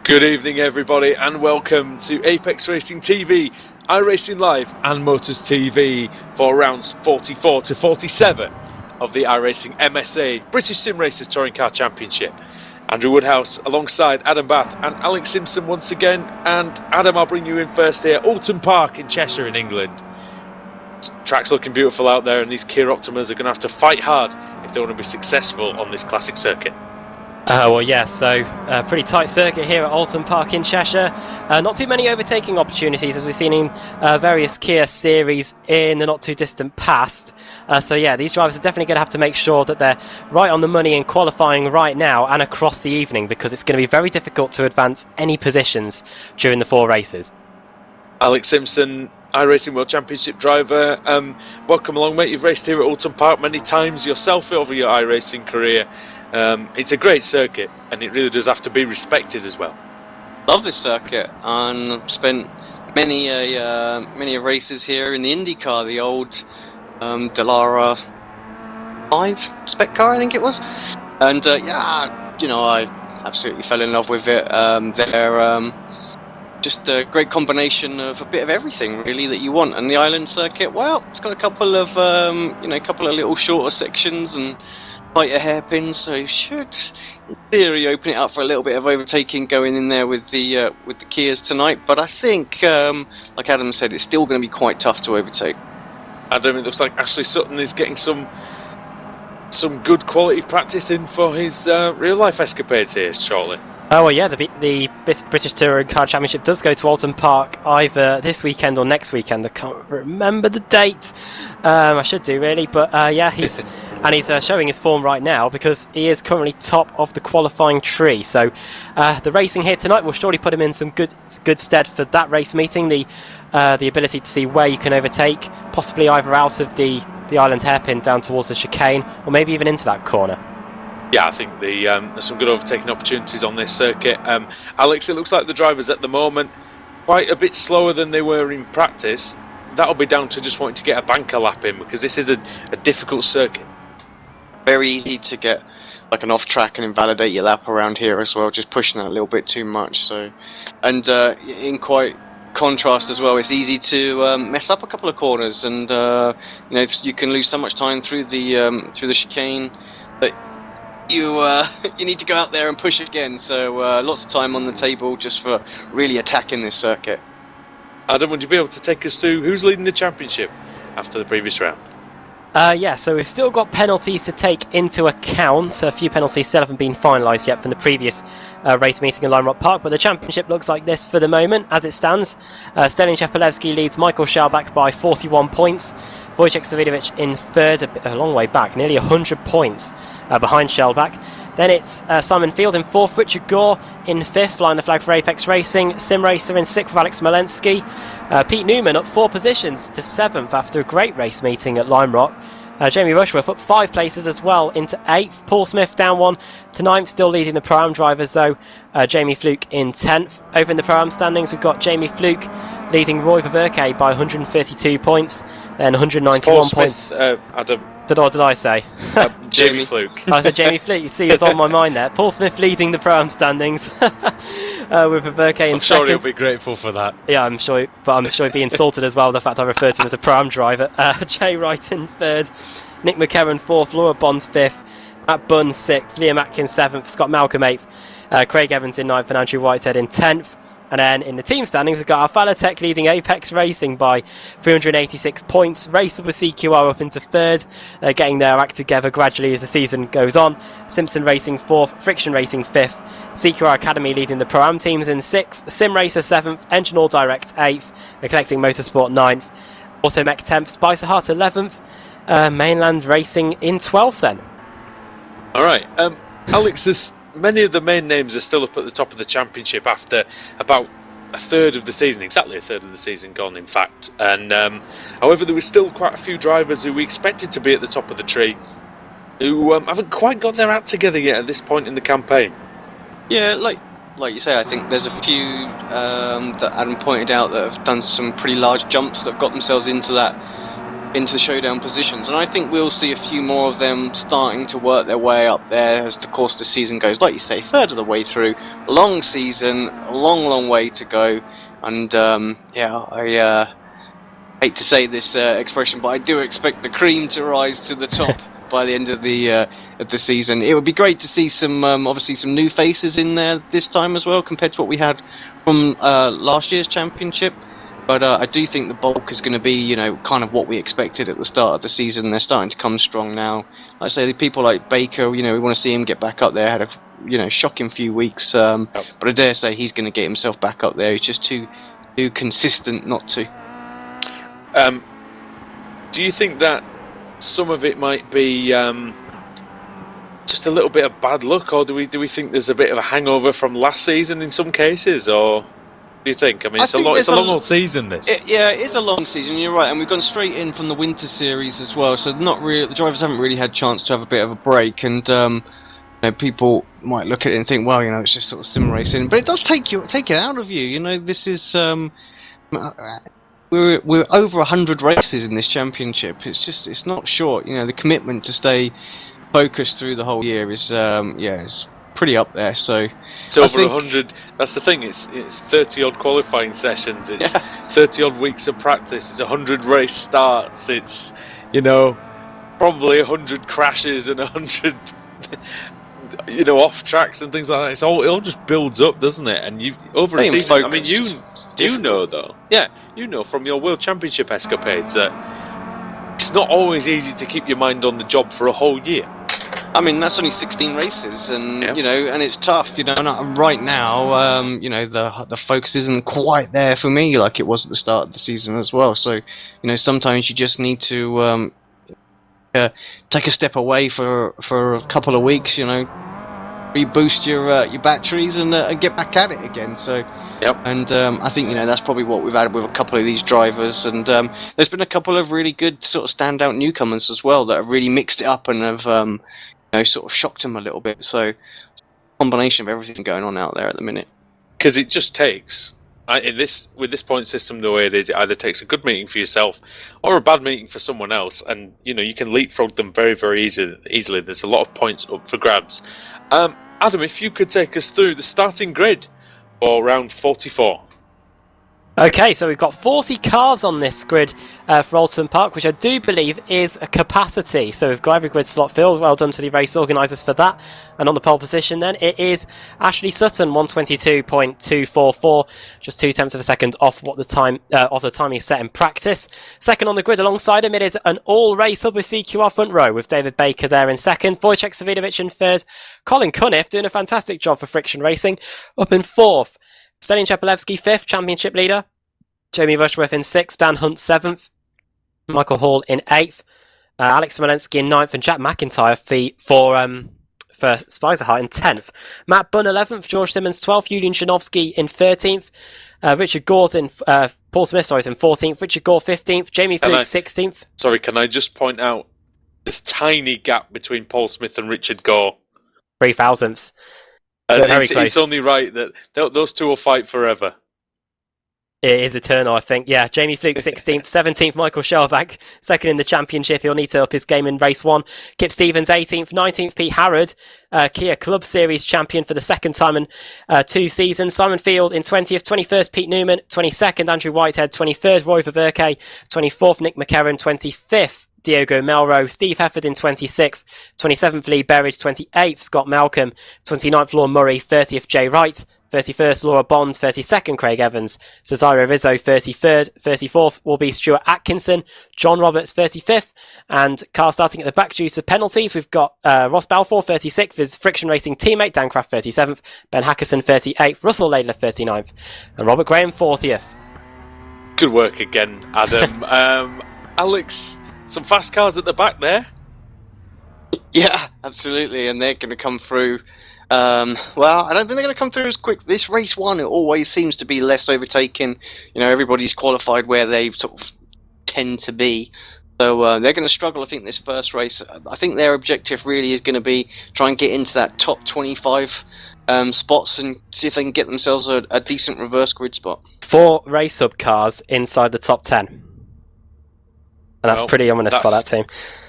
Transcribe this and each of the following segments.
Good evening everybody and welcome to Apex Racing TV, iRacing Live and Motors TV for rounds 44 to 47 of the iRacing MSA British Sim Racers Touring Car Championship. Andrew Woodhouse alongside Adam Bath and Alex Simpson once again, and Adam, I'll bring you in first here. Oulton Park in Cheshire in England. Track's looking beautiful out there and these Kia Optimas are going to have to fight hard if they want to be successful on this classic circuit. Pretty tight circuit here at Oulton Park in Cheshire. Not too many overtaking opportunities as we've seen in various Kia series in the not too distant past. These drivers are definitely going to have to make sure that they're right on the money in qualifying right now and across the evening, because it's going to be very difficult to advance any positions during the four races. Alex Simpson, iRacing World Championship driver, welcome along, mate. You've raced here at Oulton Park many times yourself over your iRacing career. It's a great circuit and it really does have to be respected as well. Love this circuit and spent many races here in the IndyCar, the old Dallara 5 spec car, I think it was. And I absolutely fell in love with it. They're just a great combination of a bit of everything really that you want. And the island circuit, well, it's got a couple of little shorter sections and tighter hairpins, so you should, in theory, open it up for a little bit of overtaking going in there with the Kias tonight. But I think, like Adam said, it's still going to be quite tough to overtake. Adam, it looks like Ashley Sutton is getting some good quality practice in for his real life escapades here shortly. The British Touring Car Championship does go to Oulton Park either this weekend or next weekend. I can't remember the date. I should do really, but he's showing his form right now because he is currently top of the qualifying tree. So the racing here tonight will surely put him in some good stead for that race meeting. The ability to see where you can overtake, possibly either out of the island hairpin down towards the chicane, or maybe even into that corner. Yeah, I think there's some good overtaking opportunities on this circuit. Alex, it looks like the drivers at the moment quite a bit slower than they were in practice. That'll be down to just wanting to get a banker lap in, because this is a difficult circuit. Very easy to get like an off track and invalidate your lap around here as well, just pushing that a little bit too much. So, and in quite contrast as well, it's easy to mess up a couple of corners, and you can lose so much time through the chicane that you need to go out there and push again. So lots of time on the table just for really attacking this circuit. Adam, would you be able to take us through who's leading the championship after the previous round? So we've still got penalties to take into account. A few penalties still haven't been finalised yet from the previous race meeting in Lime Rock Park, but the championship looks like this for the moment as it stands. Stelin Shepelevsky leads Michael Schalbach by 41 points. Wojciech Savidovic in third, a long way back, nearly 100 points behind Schalbach. Then it's Simon Field in fourth, Richard Gore in fifth, flying the flag for Apex Racing. Sim Racer in sixth with Alex Malensky. Pete Newman up 4 positions to seventh after a great race meeting at Lime Rock. Jamie Rushworth up 5 places as well into 8th. Paul Smith down 1 to 9th, still leading the Pro-Am drivers though. Jamie Fluke in 10th. Over in the Pro-Am standings we've got Jamie Fluke leading Roy Ververke by 132 points. Then 191 points. Adam. What did I say? Jamie Fluke. I said Jamie Fluke. You see, it was on my mind there. Paul Smith leading the Pro-Am standings with Ververke in second. I'm sure he'll be grateful for that. Yeah, I'm sure he'd be insulted as well, the fact I referred to him as a Pro-Am driver. Jay Wright in third, Nick McCarron fourth, Laura Bond fifth, Matt Bunn sixth, Liam Atkins seventh, Scott Malcolm eighth, Craig Evans in ninth, and Andrew Whitehead in 10th. And then in the team standings, we've got Alphala Tech leading Apex Racing by 386 points. Racer with CQR up into third, getting their act together gradually as the season goes on. Simpson Racing fourth, Friction Racing fifth, CQR Academy leading the Pro-Am teams in sixth, Sim Racer seventh, Engine All Direct eighth, Collecting Motorsport ninth, also Mech 10th, Spicer Hart 11th, Mainland Racing in 12th then. Alright, Alex, many of the main names are still up at the top of the championship after about a third of the season, exactly a third of the season gone in fact. And however, there was still quite a few drivers who we expected to be at the top of the tree who haven't quite got their act together yet at this point in the campaign. Yeah, like you say, I think there's a few that Adam pointed out that have done some pretty large jumps that have got themselves into that into the showdown positions, and I think we'll see a few more of them starting to work their way up there as the course of the season goes. Like you say, third of the way through, long season, a long way to go, and I hate to say this expression, but I do expect the cream to rise to the top by the end of the season. It would be great to see some obviously some new faces in there this time as well, compared to what we had from last year's championship. But I do think the bulk is going to be, kind of what we expected at the start of the season. They're starting to come strong now. Like I say, the people like Baker, we want to see him get back up there. Had a, shocking few weeks, but I dare say he's going to get himself back up there. He's just too consistent not to. Do you think that some of it might be just a little bit of bad luck, or do we think there's a bit of a hangover from last season in some cases, or? Do you think? I mean, it's a long old season. This. It is a long season. You're right, and we've gone straight in from the winter series as well. So the drivers haven't really had a chance to have a bit of a break, and people might look at it and think, well, it's just sort of sim racing, but it does take it out of you. This is we're over 100 races in this championship. It's not short. The commitment to stay focused through the whole year is is pretty up there. So it's over 100. That's the thing. It's 30 odd qualifying sessions. It's 30 odd weeks of practice. It's 100 race starts. It's probably 100 crashes and 100 off tracks and things like that. It all just builds up, doesn't it? And you over a season. I mean, you know though. Yeah, from your World Championship escapades that it's not always easy to keep your mind on the job for a whole year. I mean, that's only 16 races, and and it's tough, And right now, the focus isn't quite there for me like it was at the start of the season as well. So, sometimes you just need to take a step away for a couple of weeks, reboost your batteries and get back at it again. So, and I think that's probably what we've had with a couple of these drivers, and there's been a couple of really good sort of standout newcomers as well that have really mixed it up and have sort of shocked them a little bit. So, combination of everything going on out there at the minute. Because it just takes with this point system the way it is, it either takes a good meeting for yourself or a bad meeting for someone else, and you can leapfrog them very, very easily. There's a lot of points up for grabs. Adam, if you could take us through the starting grid for round 44. Okay, so we've got 40 cars on this grid for Oulton Park, which I do believe is a capacity. So we've got every grid slot filled. Well done to the race organisers for that. And on the pole position then, it is Ashley Sutton, 122.244, just 0.2 of a second off what the time he set in practice. Second on the grid alongside him, it is an all-race up with CQR front row, with David Baker there in second, Wojciech Savidovic in third, Colin Cunniff doing a fantastic job for Friction Racing up in fourth. Stalin Chepelevsky, 5th, championship leader. Jamie Rushworth in 6th, Dan Hunt 7th. Michael Hall in 8th. Alex Smolensky in 9th, and Jack McIntyre for Spicer Hart in 10th. Matt Bunn 11th, George Simmons 12th, Julian Shanovsky in 13th. Richard Gore's in Paul Smith is in 14th. Richard Gore 15th. Jamie Fluke 16th. Sorry, can I just point out this tiny gap between Paul Smith and Richard Gore? 3 thousandths. It's only right that those two will fight forever. It is eternal, I think. Yeah, Jamie Fluke 16th, 17th, Michael Shelvack, second in the championship. He'll need to up his game in race 1. Kip Stevens 18th, 19th, Pete Harrod, Kia Club Series champion for the second time in 2 seasons. Simon Field in 20th, 21st, Pete Newman, 22nd, Andrew Whitehead, 23rd, Roy Ververke, 24th, Nick McCarron, 25th. Diogo Melro, Steve Hefford in 26th, 27th Lee Berridge, 28th Scott Malcolm, 29th Laura Murray, 30th Jay Wright, 31st Laura Bond, 32nd Craig Evans, Cesaro Rizzo 33rd, 34th will be Stuart Atkinson, John Roberts 35th, and car starting at the back due to penalties. We've got Ross Balfour 36th, his Friction Racing teammate Dan Craft 37th, Ben Hackerson 38th, Russell Laidler 39th, and Robert Graham 40th. Good work again, Adam. Alex, some fast cars at the back there. Yeah, absolutely, and they're going to come through. Well, I don't think they're going to come through as quick. This race 1, it always seems to be less overtaken. Everybody's qualified where they sort of tend to be. So they're going to struggle, I think, this first race. I think their objective really is going to be try and get into that top 25 spots and see if they can get themselves a decent reverse grid spot. 4 race-up cars inside the top 10. And that's pretty ominous for that team.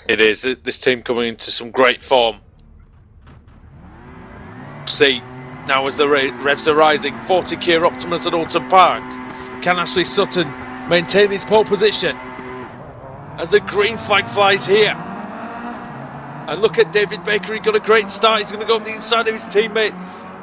It is. This team coming into some great form. See, now as the revs are rising, 40 Kia Optimus at Oulton Park. Can Ashley Sutton maintain his pole position as the green flag flies here? And look at David Baker, he got a great start. He's going to go on the inside of his teammate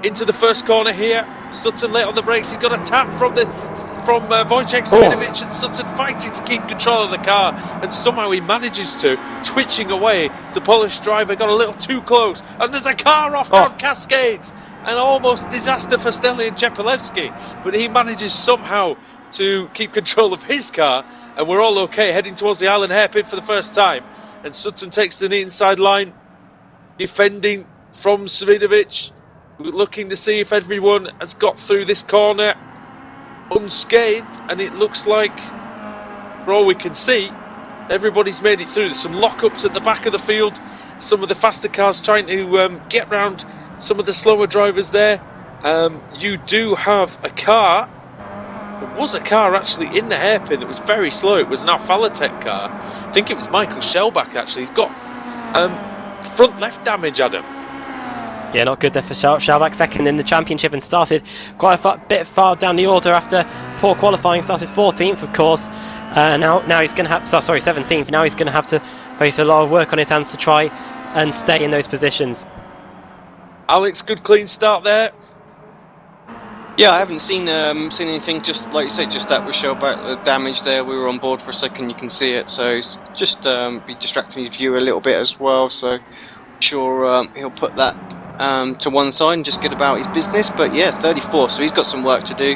into the first corner here. Sutton late on the brakes. He's got a tap from Wojciech Svidovic, and Sutton fighting to keep control of the car, and somehow he manages to, twitching away as the Polish driver got a little too close, and there's a car off down Cascades, and almost disaster for Stelian Chepelevsky, but he manages somehow to keep control of his car, and we're all okay heading towards the island hairpin for the first time. And Sutton takes to the inside line, defending from Svidovic, looking to see if everyone has got through this corner unscathed, and it looks like, for all we can see, everybody's made it through. There's some lockups at the back of the field, some of the faster cars trying to get round some of the slower drivers there. You do have a car. There was a car actually in the hairpin that was very slow. It was an Alphalatech car. I think it was Michael Shellback actually. He's got front left damage, Adam. Yeah, not good there for Shellback, second in the championship, and started quite a bit far down the order after poor qualifying. Started 14th, of course. Now he's going to have, 17th. Now he's going to have to face a lot of work on his hands to try and stay in those positions. Alex, good clean start there. Yeah, I haven't seen anything. Just like you say, just that with Shellback, the damage there. We were on board for a second. You can see it. So just be distracting his view a little bit as well. So I'm sure he'll put that to one side and just get about his business. But yeah, 34. So he's got some work to do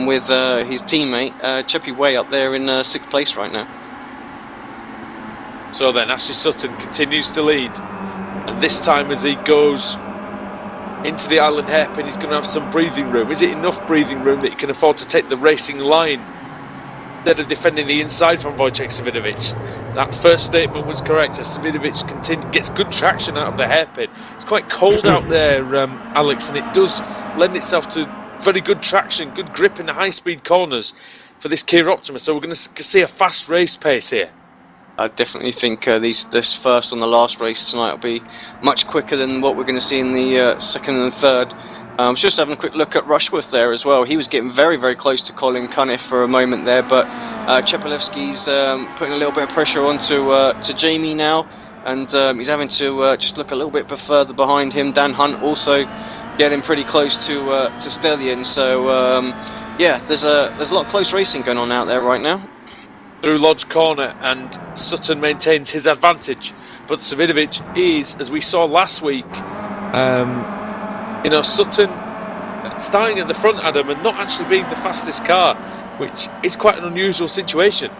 with his teammate Cheppy way up there in 6th place right now. So then Ashley Sutton continues to lead, and this time as he goes into the island hairpin, he's going to have some breathing room. Is it enough breathing room that he can afford to take the racing line instead of defending the inside from Wojciech Svidovic? That first statement was correct, as Svidovic gets good traction out of the hairpin. It's quite cold out there, Alex, and it does lend itself to very good traction, good grip in the high-speed corners for this Kia Optimus. So we're going to see a fast race pace here. I definitely think this first and the last race tonight will be much quicker than what we're going to see in the second and third. I was just having a quick look at Rushworth there as well. He was getting very, very close to Colin Cunniff for a moment there, but Chepelevsky's putting a little bit of pressure onto to Jamie now, and he's having to just look a little bit further behind him. Dan Hunt also getting pretty close to Stelian. So yeah, there's a lot of close racing going on out there right now. Through Lodge Corner, and Sutton maintains his advantage, but Svidovic is, as we saw last week, Sutton starting at the front, Adam, and not actually being the fastest car, which is quite an unusual situation.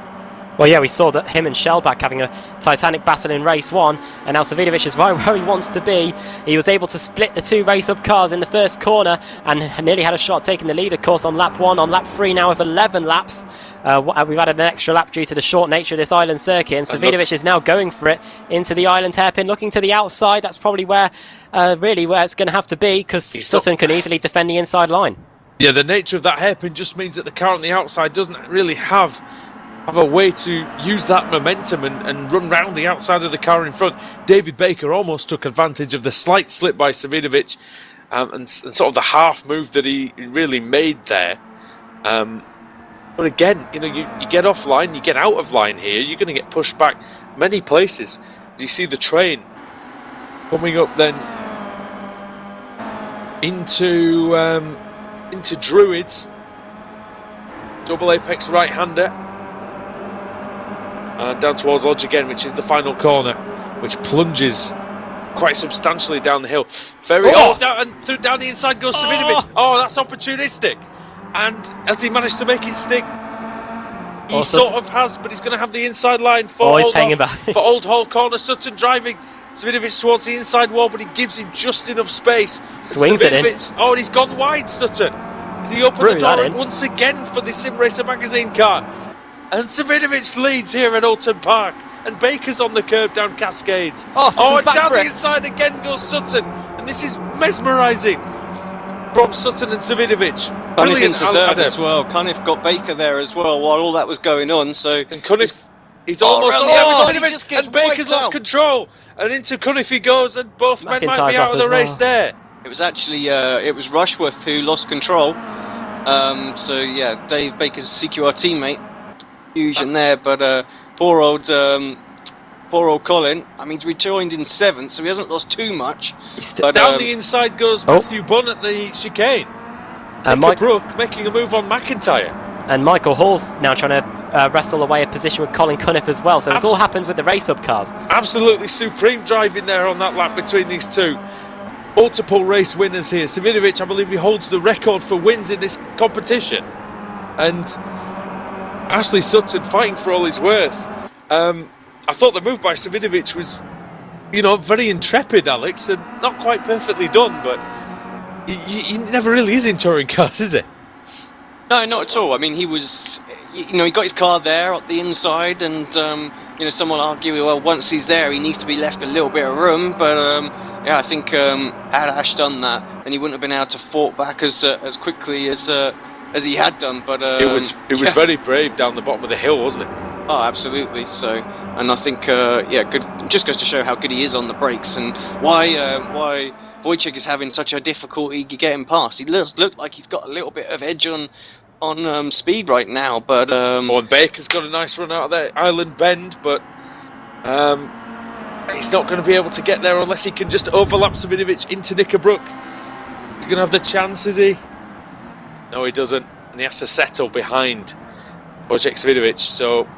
Well, yeah, we saw that him and Shellback having a titanic battle in race 1, and now Svidovic is right where he wants to be. He was able to split the two race-up cars in the first corner and nearly had a shot taking the lead, of course, on lap 1. On lap 3 now with 11 laps. We've added an extra lap due to the short nature of this island circuit, and Svidovic is now going for it into the island hairpin, looking to the outside. That's probably where it's going to have to be, because Sutton can easily defend the inside line. Yeah, the nature of that hairpin just means that the car on the outside doesn't really have a way to use that momentum and run round the outside of the car in front. David Baker almost took advantage of the slight slip by Svidovic and sort of the half move that he really made there. But again, you get offline, you get out of line here, you're going to get pushed back many places. You see the train coming up then into Druids, double apex right-hander. Down towards Lodge again, which is the final corner, which plunges quite substantially down the hill. Down the inside goes Svidovic. Oh, that's opportunistic. And has he managed to make it stick? He sort of has, but he's going to have the inside line for Old Hall corner. Sutton driving Svidovic towards the inside wall, but he gives him just enough space. Swings it in. Oh, and he's gone wide, Sutton. As he opened the door once again for the Sim Racer magazine car. And Svidovic leads here at Oulton Park, and Baker's on the curb down Cascades. And down the inside again goes Sutton, and this is mesmerising from Sutton and Svidovic. Cunniff into third as well. Cunniff got Baker there as well while all that was going on. So and Cunniff He's almost around on the the outside, outside of he it, just gets and Baker's wiped lost out. control. And into Cunliffe he goes, and both men might McIntyre's be out up of the as race well. there. It was actually it was Rushworth who lost control. So yeah, Dave Baker's CQR teammate, huge in there, but poor old Colin. I mean, he's rejoined in 7th, so he hasn't lost too much. But Down the inside goes Matthew Bunn at the chicane. Nick Brook making a move on McIntyre. And Michael Hall's now trying to wrestle away a position with Colin Cunliffe as well. So this all happens with the race-up cars. Absolutely supreme driving there on that lap between these two. Multiple race winners here. Savinovic, I believe he holds the record for wins in this competition. And Ashley Sutton fighting for all his worth. I thought the move by Savinovic was, very intrepid, Alex, and not quite perfectly done, but he never really is in touring cars, is it? no, not at all. I mean, he was, he got his car there at the inside, and some will argue, well, once he's there, he needs to be left a little bit of room. But I think had Ash done that, then he wouldn't have been able to fall back as quickly as he had done. But it was very brave down the bottom of the hill, wasn't it? Oh, absolutely. So, and I think, good. It just goes to show how good he is on the brakes, and why Wojciech is having such a difficulty getting past. He does look like he's got a little bit of edge on speed right now, but and Baker's got a nice run out of that island bend, but he's not going to be able to get there unless he can just overlap Savinovic into Knickerbrook. He's going to have the chance, is he? No, he doesn't, and he has to settle behind Wojciech Savinovic. So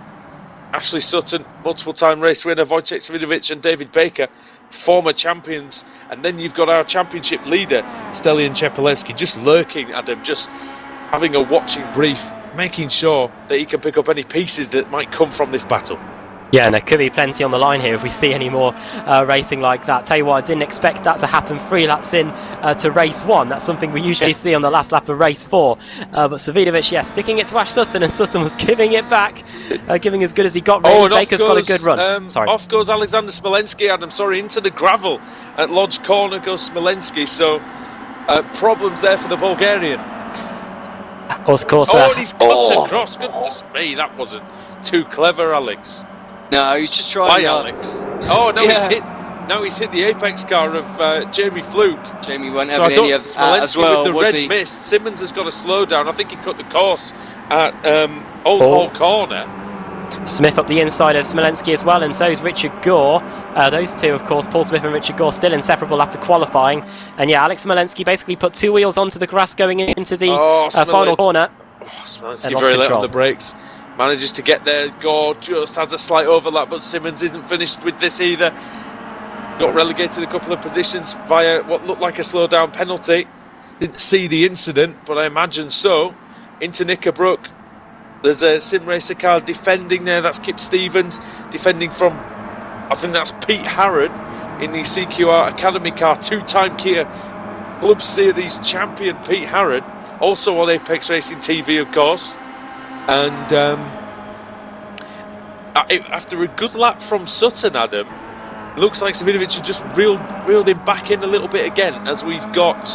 Ashley Sutton, multiple-time race winner, Wojciech Savinovic and David Baker, former champions, and then you've got our championship leader, Stelian Chepelevsky, just lurking at him, just having a watching brief, making sure that he can pick up any pieces that might come from this battle. Yeah, and there could be plenty on the line here if we see any more racing like that. Tell you what, I didn't expect that to happen 3 laps in to race 1. That's something we usually see on the last lap of race 4. But Savinovic, sticking it to Ash Sutton, and Sutton was giving it back, giving as good as he got. Really. Baker's got a good run. Off goes Alexander Smolensky, into the gravel at Lodge Corner goes Smolensky. So problems there for the Bulgarian. Of course. And he's cut across. Goodness me, that wasn't too clever, Alex. No, he's just trying. Why, Alex? Oh no, he's hit the apex car of Jamie Fluke. Jamie won't have any of that as well. With the red mist, Simmons has got a slowdown. I think he cut the course at Old Hall Corner. Smith up the inside of Smolensky as well, and so is Richard Gore. Those two, of course, Paul Smith and Richard Gore, still inseparable after qualifying. And Alex Smolensky basically put 2 wheels onto the grass going into the final corner. Smolensky very late on the brakes. Manages to get there. Gore just has a slight overlap, but Simmons isn't finished with this either. Got relegated a couple of positions via what looked like a slowdown penalty. Didn't see the incident, but I imagine so. Into Knickerbrook. There's a sim racer car defending there. That's Kip Stevens defending from, I think that's Pete Harrod in the CQR Academy car. 2-time Kia Club Series champion Pete Harrod. Also on Apex Racing TV, of course. And after a good lap from Sutton, Adam, it looks like Savinovic has just reeled him back in a little bit again, as we've got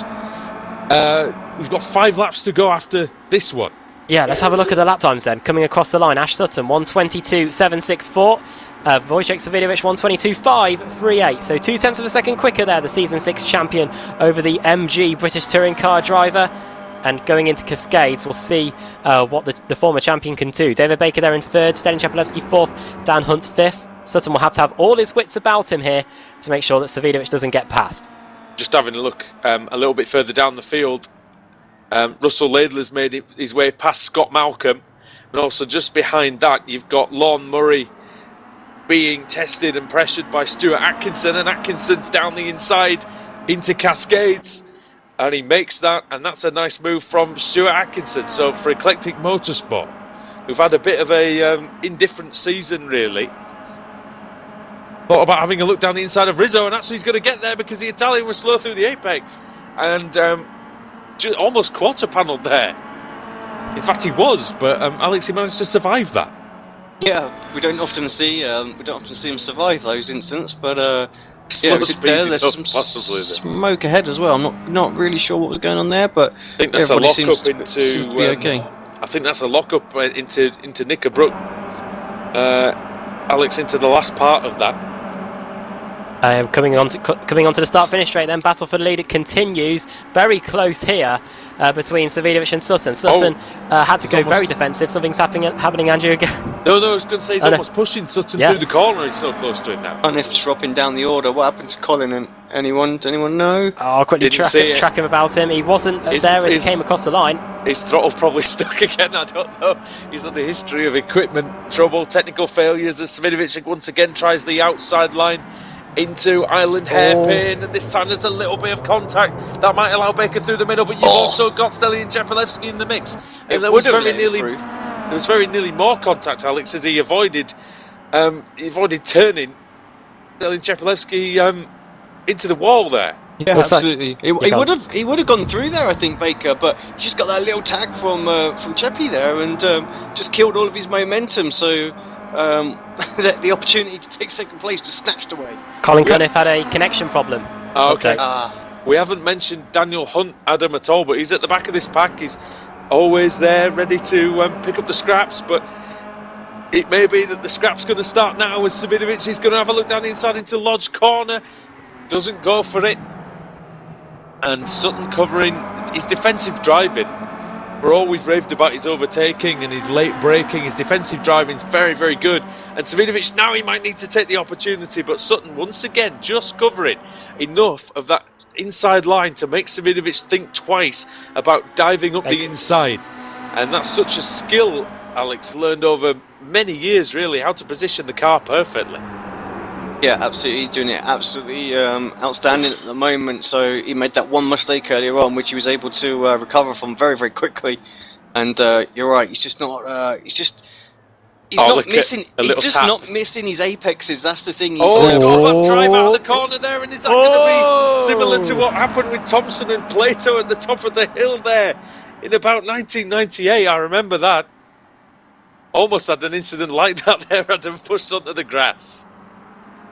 5 laps to go after this one. Yeah, let's have a look at the lap times then. Coming across the line, Ash Sutton 1:22.764. Wojciech Savinovic 1:22.538. So 0.2 of a second quicker there, the season 6 champion over the MG British Touring Car driver. And going into Cascades, we'll see what the former champion can do. David Baker there in 3rd, Stelian Chepelevsky 4th, Dan Hunt 5th. Sutton will have to have all his wits about him here to make sure that Savinovic doesn't get past. Just having a look a little bit further down the field, Russell Laidler's made his way past Scott Malcolm, and also just behind that you've got Lon Murray being tested and pressured by Stuart Atkinson, and Atkinson's down the inside into Cascades. And he makes that, and that's a nice move from Stuart Atkinson. So for Eclectic Motorsport, who've had a bit of a indifferent season, really, thought about having a look down the inside of Rizzo, and actually he's going to get there because the Italian was slow through the apex, and just almost quarter-panelled there. In fact, he was, but Alex, he managed to survive that. Yeah, we don't often see him survive those incidents, but. Slow speed there's some smoke ahead as well. I'm not really sure what was going on there, but I think that's a lock up into. Seems to be okay. I think that's a lock up into Knickerbrook. Alex, into the last part of that. Coming on to the start-finish straight then, battle for the lead, it continues, very close here between Savidovic and Sutton. Sutton had to go very defensive, something's happening Andrew, again. No, I was going to say he's almost pushing Sutton through the corner, he's so close to him now. And if dropping down the order, what happened to Colin? And anyone know? Oh, I'll quickly track him about him. He wasn't there as he came across the line. His throttle probably stuck again, I don't know. He's had a history of equipment trouble, technical failures as Savidovic once again tries the outside line into Island hairpin, and this time there's a little bit of contact that might allow Baker through the middle, but you've also got Stelian Chepelevsky in the mix. And there was very nearly more contact, Alex, as he avoided turning Stelian Chepelevsky into the wall there. Yeah, absolutely. He would have gone through there, I think, Baker, but he just got that little tag from Cheppy there and just killed all of his momentum. So the opportunity to take second place just snatched away. Colin Cunniff had a connection problem. Oh, okay. We haven't mentioned Daniel Hunt, Adam, at all, but he's at the back of this pack. He's always there, ready to pick up the scraps, but it may be that the scrap's going to start now as Savidovic is going to have a look down the inside into Lodge corner. Doesn't go for it. And Sutton covering his defensive driving. For all we've raved about his overtaking and his late braking, his defensive driving's very, very good. And Savidovic, now he might need to take the opportunity, but Sutton once again just covering enough of that inside line to make Savidovic think twice about diving up the inside. And that's such a skill, Alex, learned over many years, really, how to position the car perfectly. Yeah, absolutely. He's doing it absolutely outstanding at the moment. So he made that one mistake earlier on, which he was able to recover from very, very quickly. And you're right. He's just not. He's not missing. He's just not missing his apexes. That's the thing. He's got that drive out of the corner there, and is that going to be similar to what happened with Thompson and Plato at the top of the hill there in about 1998? I remember that. Almost had an incident like that there. Had to push onto the grass.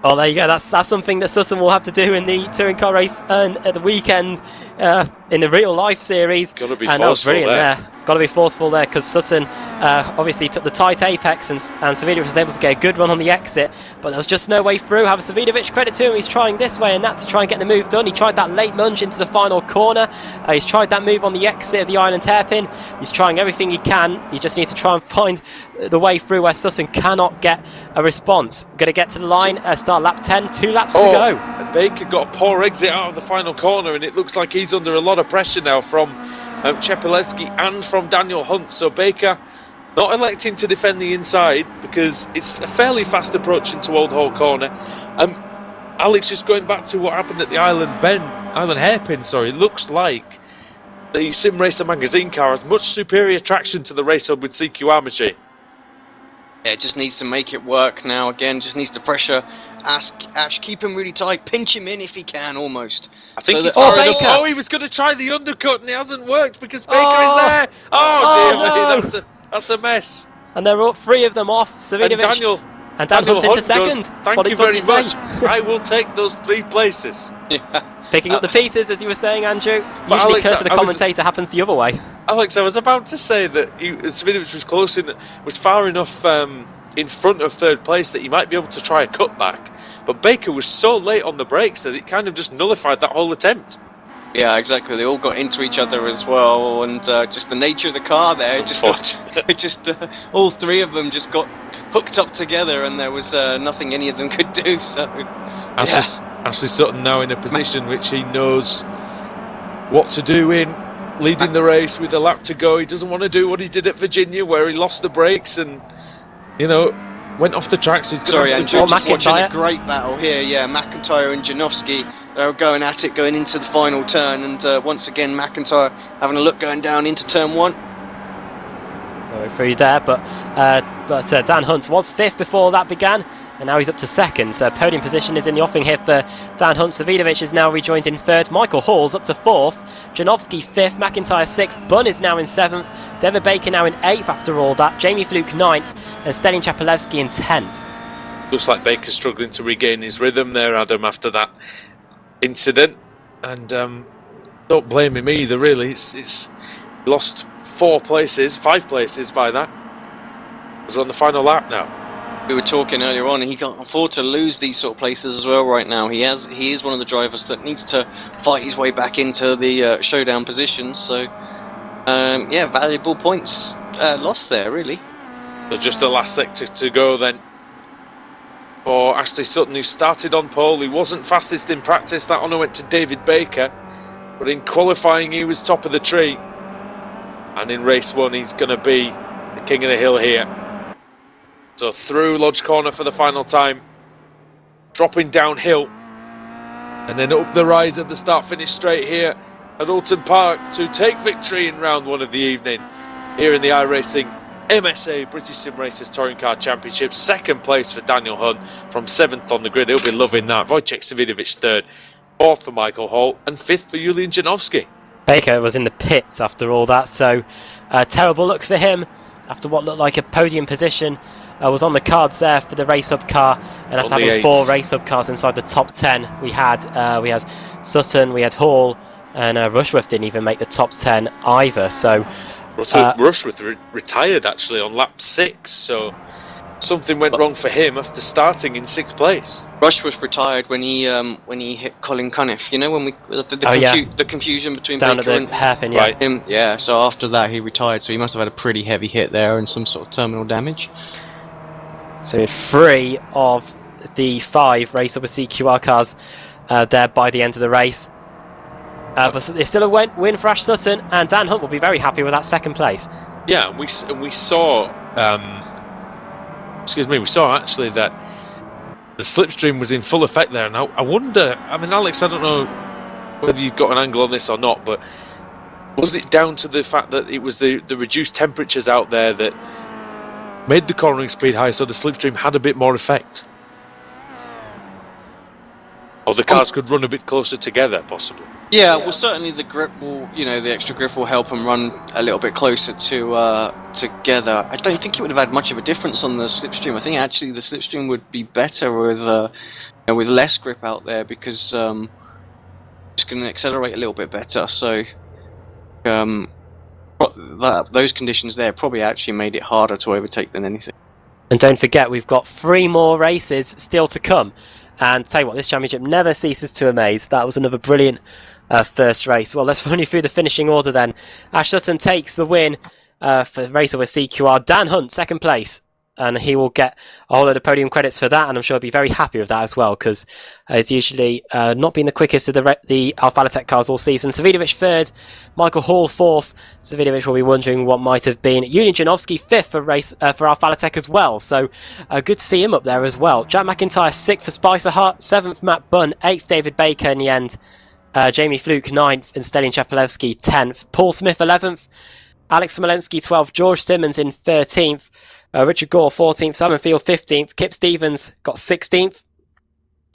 Oh, there you go. That's something that Sutton will have to do in the touring car race at the weekend in the real life series. Got to be and forceful there. Got to be forceful there because Sutton obviously took the tight apex and Savidovic was able to get a good run on the exit, but there was just no way through. However, Savidovic, credit to him, he's trying this way and that to try and get the move done. He tried that late lunge into the final corner. He's tried that move on the exit of the Island hairpin. He's trying everything he can. He just needs to try and find the way through where Sutton cannot get a response. Going to get to the line, start lap 10, 2 laps to go. Baker got a poor exit out of the final corner, and it looks like he's under a lot of pressure now from Chepelevsky and from Daniel Hunt. So Baker not electing to defend the inside because it's a fairly fast approach into Old Hall corner. Alex, just going back to what happened at the Island hairpin, it looks like the Sim Racer magazine car has much superior traction to the race hub with CQR machine. Yeah, it just needs to make it work now. Again, just needs to pressure Ash, keep him really tight, pinch him in if he can, almost. I think he's Baker! He was going to try the undercut and it hasn't worked because Baker is there. Oh dear me, that's a mess. And they're all 3 of them off. Savidovic and Dan Hunt into second. Thank you very much. I will take those 3 places. Yeah. Picking up the pieces, as you were saying, Andrew. Usually, Alex, curse of the commentator happens the other way. Alex, I was about to say that Savidovic was far enough in front of third place that he might be able to try a cutback, but Baker was so late on the brakes that it kind of just nullified that whole attempt. Yeah, exactly. They all got into each other as well, and just the nature of the car there, all 3 of them just got hooked up together, and there was nothing any of them could do. So. Ashley Sutton now in a position which he knows what to do in, leading the race with a lap to go. He doesn't want to do what he did at Virginia, where he lost the brakes and, went off the track. So he's going to have to watching a great battle here. Yeah, McIntyre and Janowski, they're going at it, going into the final turn, and once again McIntyre having a look going down into turn 1. Going through there, but Dan Hunt was 5th before that began. And now he's up to 2nd, so podium position is in the offing here for Dan Hunt. Savidovic is now rejoined in 3rd. Michael Hall's up to 4th. Janowski 5th. McIntyre 6th. Bunn is now in 7th. David Baker now in 8th after all that. Jamie Fluke 9th. And Stelian Chepelevsky in 10th. Looks like Baker's struggling to regain his rhythm there, Adam, after that incident. And don't blame him either, really. It's lost 5 places by that. We're on the final lap now. we were talking earlier on, and he can't afford to lose these sort of places as well right now. He is one of the drivers that needs to fight his way back into the showdown positions. So, yeah, valuable points lost there, really. So just the last sector to go then for Ashley Sutton, who started on pole. He wasn't fastest in practice. That honour went to David Baker. But in qualifying, he was top of the tree. And in race 1, he's going to be the king of the hill here. So through Lodge Corner for the final time. Dropping downhill. And then up the rise at the start-finish straight here at Oulton Park to take victory in round 1 of the evening. Here in the iRacing MSA British Sim Racers Touring Car Championship. Second place for Daniel Hunt from 7th on the grid. He'll be loving that. Wojciech Savidovic 3rd. 4th for Michael Hall. And 5th for Julian Janowski. Baker was in the pits after all that, so terrible look for him after what looked like a podium position. Was on the cards there for the race up car, and after having 4 race up cars inside the top 10, we had Sutton, we had Hall, and Rushworth didn't even make the top 10 either. So Rushworth retired actually on lap 6, so something went wrong for him after starting in 6th place. Rushworth retired when he hit Colin Cunniff. You know, when the confusion between down Baker at the hairpin, yeah. Right, him, yeah. So after that, he retired. So he must have had a pretty heavy hit there and some sort of terminal damage. So we had 3 of the 5 race up with CQR cars there by the end of the race. But it's still a win for Ash Sutton, and Dan Hunt will be very happy with that 2nd place. Yeah, and we saw, we saw actually that the slipstream was in full effect there. And I wonder, I mean, Alex, I don't know whether you've got an angle on this or not, but was it down to the fact that it was the reduced temperatures out there that made the cornering speed higher, so the slipstream had a bit more effect? Or the cars could run a bit closer together, possibly. Yeah, well, certainly the grip will, the extra grip will help them run a little bit closer to together. I don't think it would have had much of a difference on the slipstream. I think actually the slipstream would be better with less grip out there, because it's going to accelerate a little bit better. So those conditions there probably actually made it harder to overtake than anything. And don't forget, we've got 3 more races still to come. And tell you what, this championship never ceases to amaze. That was another brilliant first race. Well, let's run you through the finishing order then. Ash Sutton takes the win for the race with CQR. Dan Hunt, 2nd place. And he will get a whole load of podium credits for that, and I'm sure he'll be very happy with that as well, because he's usually not been the quickest of the Alpha Tech cars all season. Savidovic 3rd, Michael Hall 4th. Savidovic will be wondering what might have been. Julian Janowski 5th for Alpha Tech as well, so good to see him up there as well. Jack McIntyre 6th for Spicer Hart, 7th Matt Bunn, 8th David Baker in the end. Jamie Fluke 9th and Stelin Chapelewski 10th. Paul Smith 11th, Alex Smolensky 12th, George Simmons in 13th. Richard Gore 14th, Simon Field 15th, Kip Stevens got 16th,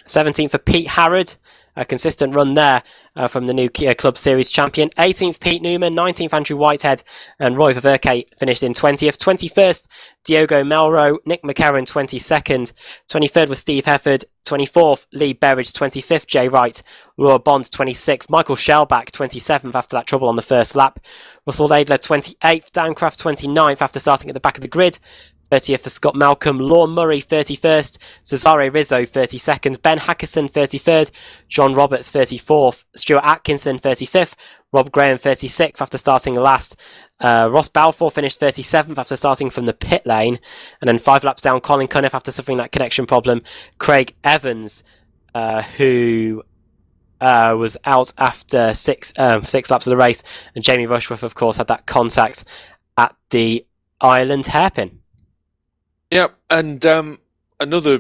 17th for Pete Harrod, a consistent run there from the new Kia Club Series champion, 18th Pete Newman, 19th Andrew Whitehead, and Roy Ververke finished in 20th, 21st Diogo Melro, Nick McCarron 22nd, 23rd was Steve Hefford, 24th Lee Berridge, 25th Jay Wright, Laura Bond 26th, Michael Shellback 27th after that trouble on the first lap, Russell Adler 28th, Dan Craft 29th after starting at the back of the grid, 30th for Scott Malcolm, Lorne Murray 31st, Cesare Rizzo 32nd, Ben Hackerson 33rd, John Roberts 34th, Stuart Atkinson 35th, Rob Graham 36th after starting last, Ross Balfour finished 37th after starting from the pit lane, and then 5 laps down Colin Cunniff after suffering that connection problem, Craig Evans who was out after 6 laps of the race, and Jamie Rushworth of course had that contact at the Ireland hairpin. Yeah, and another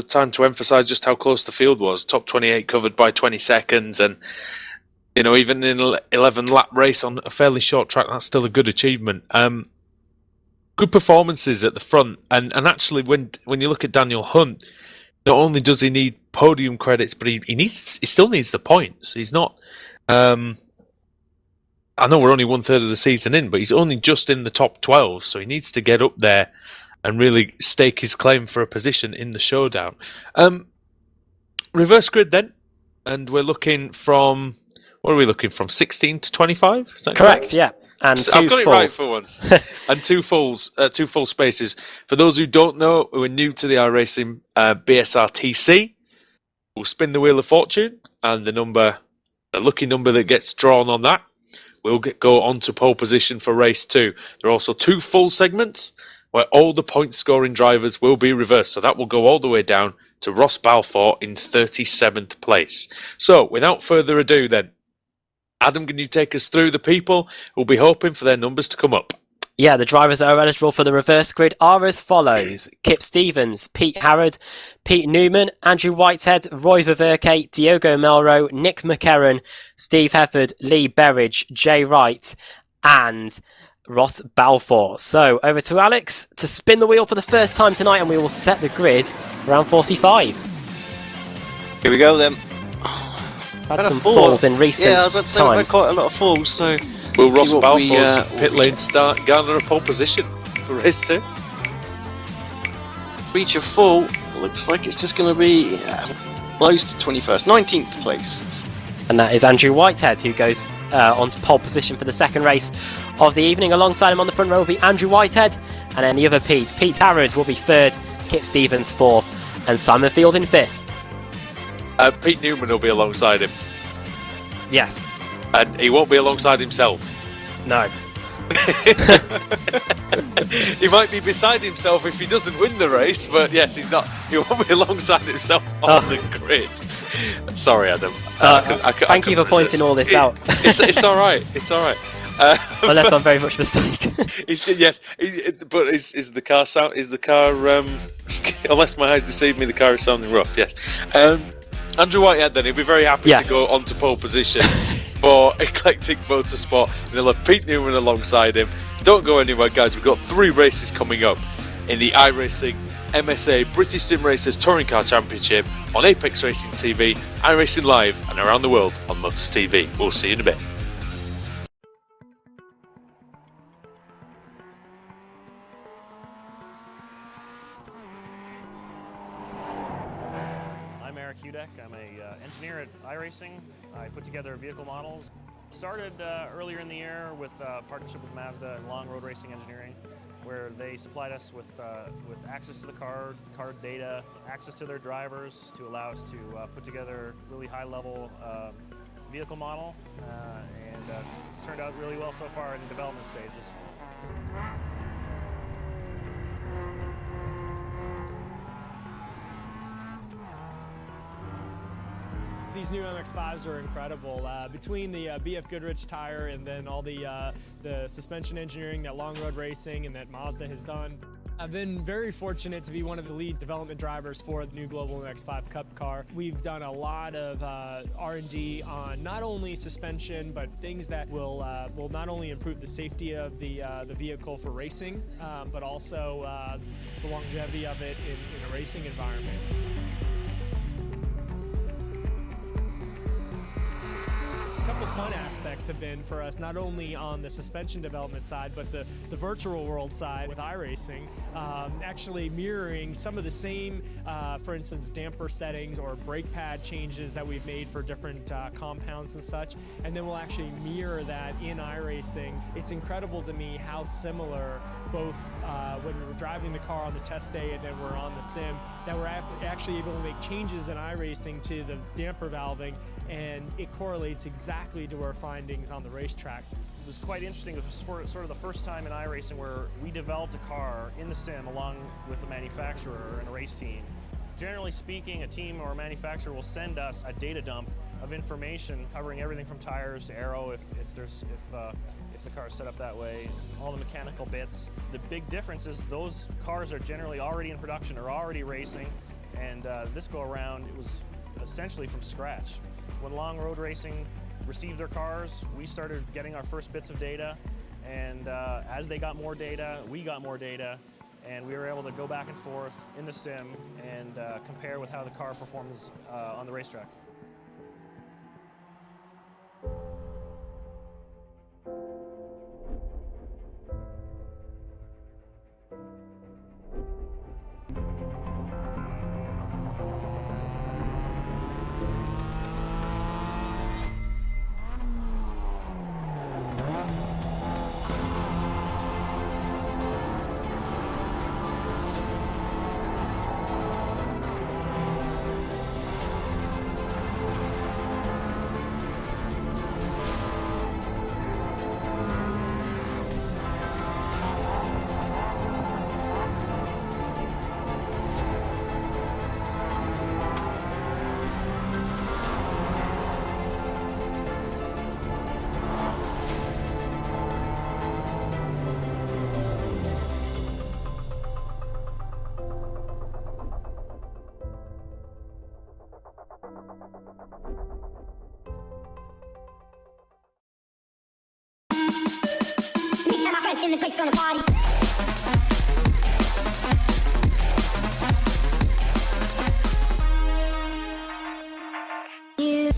time to emphasise just how close the field was. Top 28 covered by 20 seconds, and even in an 11-lap race on a fairly short track, that's still a good achievement. Good performances at the front, and actually when you look at Daniel Hunt, not only does he need podium credits, but he still needs the points. He's not. I know we're only 1/3 of the season in, but he's only just in the top 12, so he needs to get up there and really stake his claim for a position in the showdown. Reverse grid then, and we're looking from, what are we looking from, 16 to 25? Is that correct? Yeah. and I've two got it right fulls. for once. And two full spaces. For those who don't know, who are new to the iRacing BSR TC, we'll spin the wheel of fortune, and the lucky number that gets drawn on that will go on to pole position for race 2. There are also 2 full segments where all the point scoring drivers will be reversed. So that will go all the way down to Ross Balfour in 37th place. So without further ado then, Adam, can you take us through the people who'll be hoping for their numbers to come up? Yeah, the drivers that are eligible for the reverse grid are as follows: Kip Stevens, Pete Harrod, Pete Newman, Andrew Whitehead, Roy Ververke, Diogo Melro, Nick McCarron, Steve Hefford, Lee Berridge, Jay Wright, and Ross Balfour. So over to Alex to spin the wheel for the first time tonight, and we will set the grid around 45. Here we go then. Had some falls in recent I was about to say, we've had times. quite a lot of falls, so... Will Ross what Balfour's pit lane start garner a pole position for race 2? Reach a full, looks like it's just going to be close to 21st, 19th place. And that is Andrew Whitehead, who goes onto pole position for the second race of the evening. Alongside him on the front row will be Andrew Whitehead, and then the other Pete. Pete Harrod will be 3rd, Kip Stevens 4th, and Simon Field in 5th. Pete Newman will be alongside him, Yes. and he won't be alongside himself. No. He might be beside himself if he doesn't win the race, but yes, he won't be alongside himself on the grid. Sorry, Adam. Thank you for pointing all this out. It's all right. It's all right. Unless I'm very much mistaken. But is the car sound? Is the car? Unless my eyes deceive me, the car is sounding rough. Yes. Andrew Whitehead, then he'll be very happy to go onto pole position for Eclectic Motorsport, and he'll have Pete Newman alongside him. Don't go anywhere, guys. We've got 3 races coming up in the iRacing MSA British Sim Racers Touring Car Championship on Apex Racing TV, iRacing Live, and around the world on Motors TV. We'll see you in a bit. I'm an engineer at iRacing. I put together vehicle models. Started earlier in the year with a partnership with Mazda and Long Road Racing Engineering, where they supplied us with access to the car data, access to their drivers to allow us to put together really high-level vehicle model, and it's turned out really well so far in the development stages. These new MX-5s are incredible. Between the BF Goodrich tire and then all the suspension engineering that Long Road Racing and that Mazda has done, I've been very fortunate to be one of the lead development drivers for the new Global MX-5 Cup car. We've done a lot of R&D on not only suspension, but things that will not only improve the safety of the vehicle for racing, but also the longevity of it in a racing environment. A couple fun aspects have been for us, not only on the suspension development side, but the virtual world side with iRacing, actually mirroring some of the same, for instance, damper settings or brake pad changes that we've made for different compounds and such, and then we'll actually mirror that in iRacing. It's incredible to me how similar both when we were driving the car on the test day and then we're on the sim, that we're actually able to make changes in iRacing to the damper valving, and it correlates exactly to our findings on the racetrack. It was quite interesting. It was sort of the first time in iRacing where we developed a car in the sim along with the manufacturer and a race team. Generally speaking, a team or a manufacturer will send us a data dump of information covering everything from tires to aero if the car is set up that way, all the mechanical bits. The big difference is those cars are generally already in production or already racing, and this go around it was essentially from scratch. When Long Road Racing received their cars, we started getting our first bits of data, and as they got more data, we got more data, and we were able to go back and forth in the sim and compare with how the car performs on the racetrack. Everybody's in this place gonna party. You.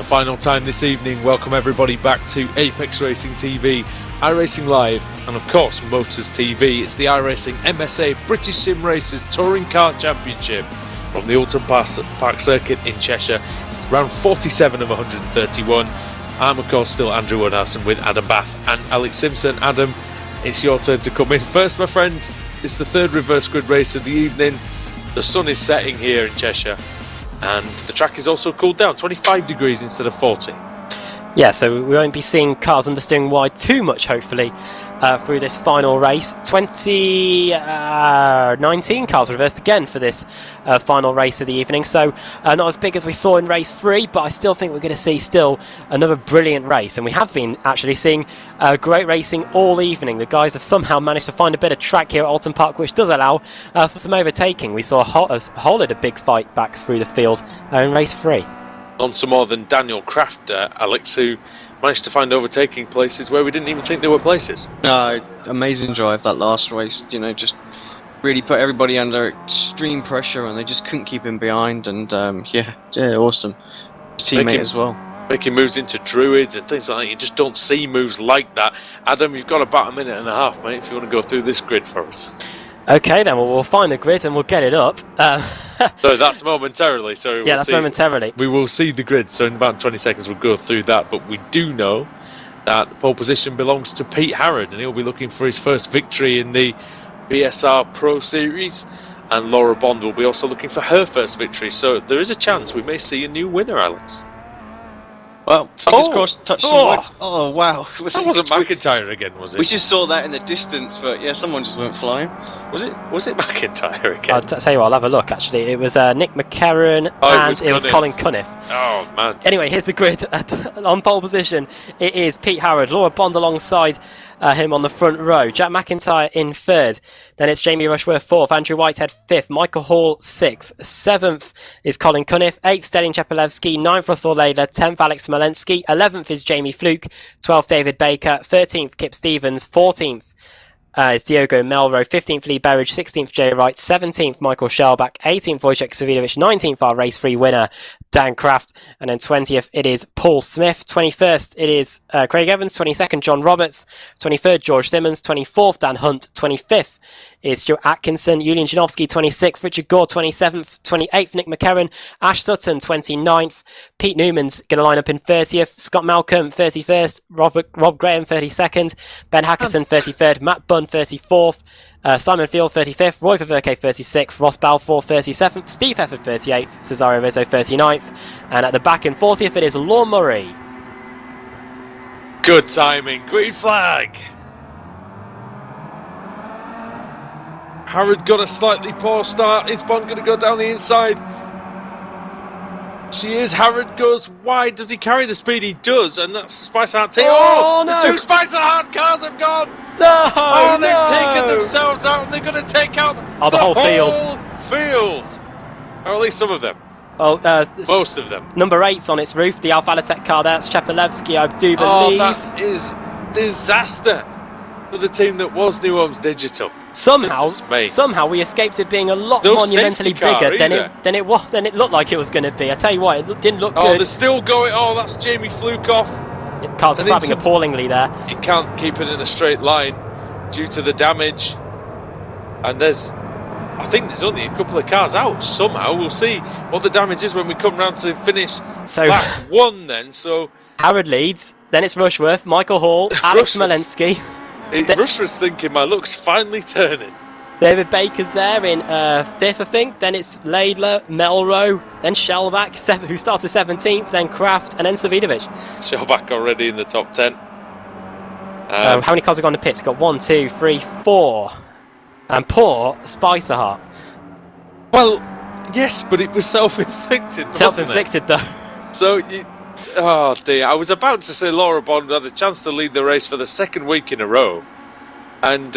final time this evening, welcome everybody back to Apex Racing TV, iRacing Live, and of course Motors TV. It's the iRacing MSA British Sim Racers Touring Car Championship from the Oulton Park circuit in Cheshire. It's round 47 of 131. I'm of course still Andrew Woodhouse, and with Adam Bath and Alex Simpson. Adam, it's your turn to come in first, my friend. It's the third reverse grid race of the evening. The sun is setting here in Cheshire, and the track is also cooled down, 25 degrees instead of 40. Yeah, so we won't be seeing cars understeering wide too much, hopefully, through this final race. 19 cars reversed again for this final race of the evening. So not as big as we saw in race 3, but I still think we're going to see still another brilliant race. And we have been actually seeing great racing all evening. The guys have somehow managed to find a bit of track here at Oulton Park, which does allow for some overtaking. We saw a whole lot of big fight backs through the field in race 3. On to more than Daniel Crafter, Alex, who managed to find overtaking places where we didn't even think there were places. Amazing drive that last race. You know, just really put everybody under extreme pressure, and they just couldn't keep him behind. And yeah, awesome. His teammate as well. Making moves into druids and things like that. You just don't see moves like that. Adam, you've got about a minute and a half, mate, if you want to go through this grid for us. Okay, then we'll find the grid and we'll get it up. So that's momentarily. So yeah, that's momentarily. We will see the grid. So in about 20 seconds we'll go through that. But we do know that pole position belongs to Pete Harrod, and he'll be looking for his first victory in the BSR Pro Series. And Laura Bond will be also looking for her first victory. So there is a chance we may see a new winner, Alex. Well, fingers crossed, touch some wood. Oh, wow. That wasn't McIntyre again, was it? We just saw that in the distance, but yeah, someone just went flying. Was it McIntyre again? I'll tell you what, I'll have a look actually. It was Nick McCarron and it was Colin Cunniff. Oh, man. Anyway, here's the grid. On pole position, it is Pete Harrod, Laura Bond alongside him on the front row, Jack McIntyre in third, then it's Jamie Rushworth fourth, Andrew Whitehead fifth, Michael Hall sixth, seventh is Colin Cunniff, eighth Stelin Chepelevsky, ninth Russell Laidler, 10th Alex Malensky, 11th is Jamie Fluke, 12th David Baker, 13th Kip Stevens, 14th is Diogo Melro, 15th Lee Berridge, 16th Jay Wright, 17th Michael Shellback, 18th Wojciech Savidovic, 19th our race 3 winner Dan Kraft, and then 20th it is Paul Smith, 21st it is Craig Evans, 22nd John Roberts, 23rd George Simmons, 24th Dan Hunt, 25th is Stuart Atkinson, Julian Janowski 26th, Richard Gore 27th, 28th Nick McCarron, Ash Sutton 29th, Pete Newman's going to line up in 30th, Scott Malcolm 31st, Rob Graham 32nd, Ben Hackerson 33rd, Matt Bunn 34th, Simon Field 35th, Roy Ververke 36th, Ross Balfour 37th, Steve Hefford 38th, Cesario Rizzo 39th, and at the back in 40th it is Law Murray. Good timing, green flag. Harrod got a slightly poor start. Is Bond going to go down the inside? She is. Harrod goes wide. Does he carry the speed? He does, and that's Spicer Hart team. Oh, no! The two Spicer Hart cars have gone. No! Oh, they've taken themselves out, and they're going to take out the whole field. Or at least some of them. Oh, most of them. Number 8's on its roof. The Alfa Latek car. That's Chepelevsky, I do believe. Oh, that is disaster for the team that was New Homes Digital. Somehow we escaped it being a lot monumentally bigger than it looked like it was going to be. I tell you what, it didn't look good. Oh, they're still going. Oh, that's Jamie Fluke off. The car's flapping appallingly there. It can't keep it in a straight line due to the damage. And I think there's only a couple of cars out somehow. We'll see what the damage is when we come round to finish back one then. So Harrod leads, then it's Rushworth, Michael Hall, Alex Malensky. Rushworth's thinking my luck's finally turning. David Baker's there in 5th, I think. Then it's Laidler, Melro, then Shellback, who starts the 17th, then Kraft, and then Savidovic. Shellback already in the top 10. How many cars have gone to pits? We've got 1, 2, 3, 4. And poor Spicer Hart. Well, yes, but it was self-inflicted. Self-inflicted, though. So, oh dear. I was about to say Laura Bond had a chance to lead the race for the second week in a row. And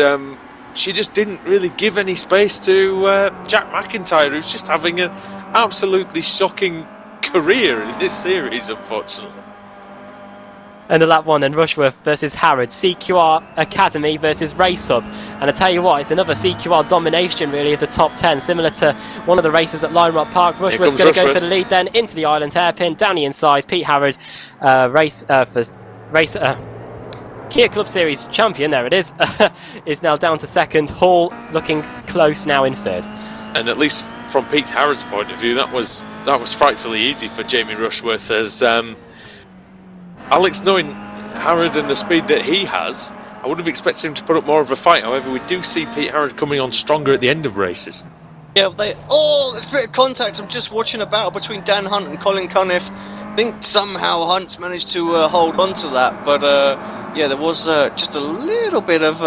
she just didn't really give any space to Jack McIntyre, who's just having an absolutely shocking career in this series, unfortunately. And the lap 1 then Rushworth versus Harrod, CQR Academy versus Race Hub. And I tell you what, it's another CQR domination really of the top 10, similar to one of the races at Lime Rock Park. Rushworth's going to go for the lead then into the island hairpin, down the inside. Pete Harrod, Kia Club Series champion, there it is, is now down to second. Hall looking close now in third. And at least from Pete Harrod's point of view, that was frightfully easy for Jamie Rushworth, as Alex, knowing Harrod and the speed that he has, I would have expected him to put up more of a fight. However, we do see Pete Harrod coming on stronger at the end of races. Yeah, there's a bit of contact. I'm just watching a battle between Dan Hunt and Colin Cunniff. I think somehow Hunt's managed to hold on to that, but yeah, there was just a little bit of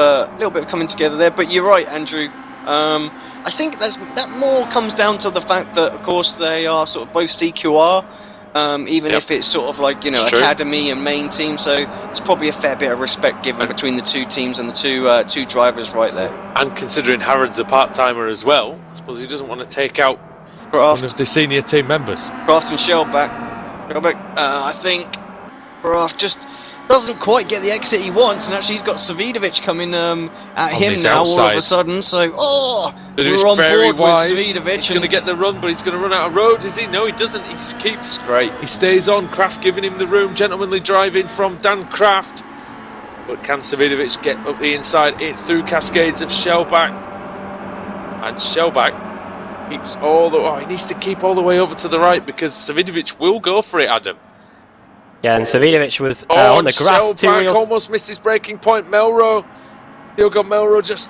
coming together there. But you're right, Andrew. I think that more comes down to the fact that, of course, they are sort of both CQR, even if it's sort of like, academy and main team. So it's probably a fair bit of respect given between the two teams and the two drivers right there. And considering Harrod's a part-timer as well, I suppose he doesn't want to take out one of the senior team members. Kraft and Shellback. I think Kraft just doesn't quite get the exit he wants, and actually he's got Savidovic coming at him now outside. All of a sudden. So we're on board wide. With Savidovic. He's going to get the run, but he's going to run out of road, is he? No, he doesn't. He keeps great. He stays on. Kraft giving him the room. Gentlemanly driving from Dan Kraft. But can Savidovic get up the inside through cascades of Shellback? And Shellback keeps he needs to keep all the way over to the right, because Savidovic will go for it, Adam. Yeah, and Savidovic was on the grass. Shellback almost missed his braking point. Diogo Melro just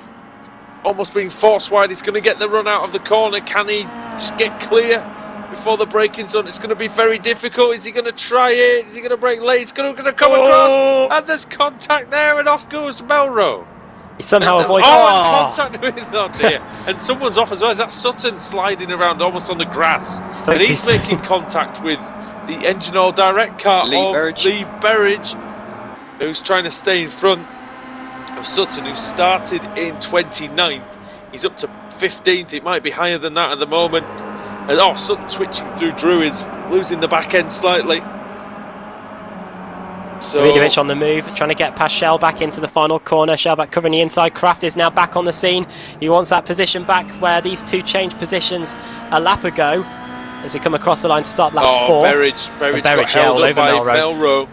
almost being forced wide. He's going to get the run out of the corner. Can he just get clear before the braking zone? It's going to be very difficult. Is he going to try it? Is he going to brake late? He's going to come across, and there's contact there, and off goes Melro. He somehow avoids. And contact with dear. And someone's off as well. Is that Sutton sliding around almost on the grass? And he's making contact with the engine oil direct car Lee Berridge, who's trying to stay in front of Sutton, who started in 29th. He's up to 15th. It might be higher than that at the moment. And Sutton switching through Drew, is losing the back end slightly. Savidovic on the move, trying to get past Shellback into the final corner. Shellback covering the inside. Kraft is now back on the scene. He wants that position back where these two changed positions a lap ago. As we come across the line to start lap 4. Berridge got held up by Melro.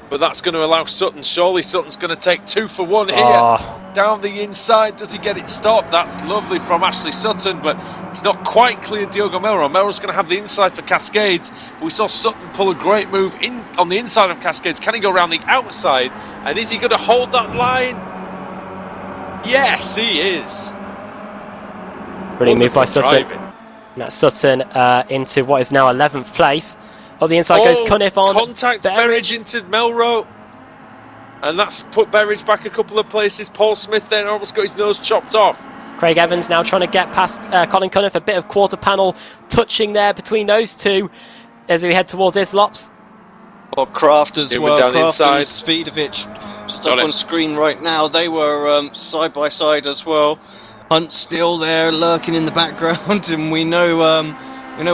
But that's going to allow Sutton. Surely Sutton's going to take 2 for 1 here. Down the inside. Does he get it stopped? That's lovely from Ashley Sutton, but he's not quite clear Diogo Melro. Melro's going to have the inside for Cascades. We saw Sutton pull a great move in on the inside of Cascades. Can he go around the outside? And is he going to hold that line? Yes, he is. Brilliant move by Sutton. And that's Sutton into what is now 11th place. On the inside goes Cunniff on. Contact Berridge into Melro. And that's put Berridge back a couple of places. Paul Smith then almost got his nose chopped off. Craig Evans now trying to get past Colin Cunniff. A bit of quarter panel touching there between those two as we head towards Islops. Kraft as well. Down Kraft inside. and Savidovic just up on screen right now. They were side by side as well. Hunt's still there lurking in the background, and we know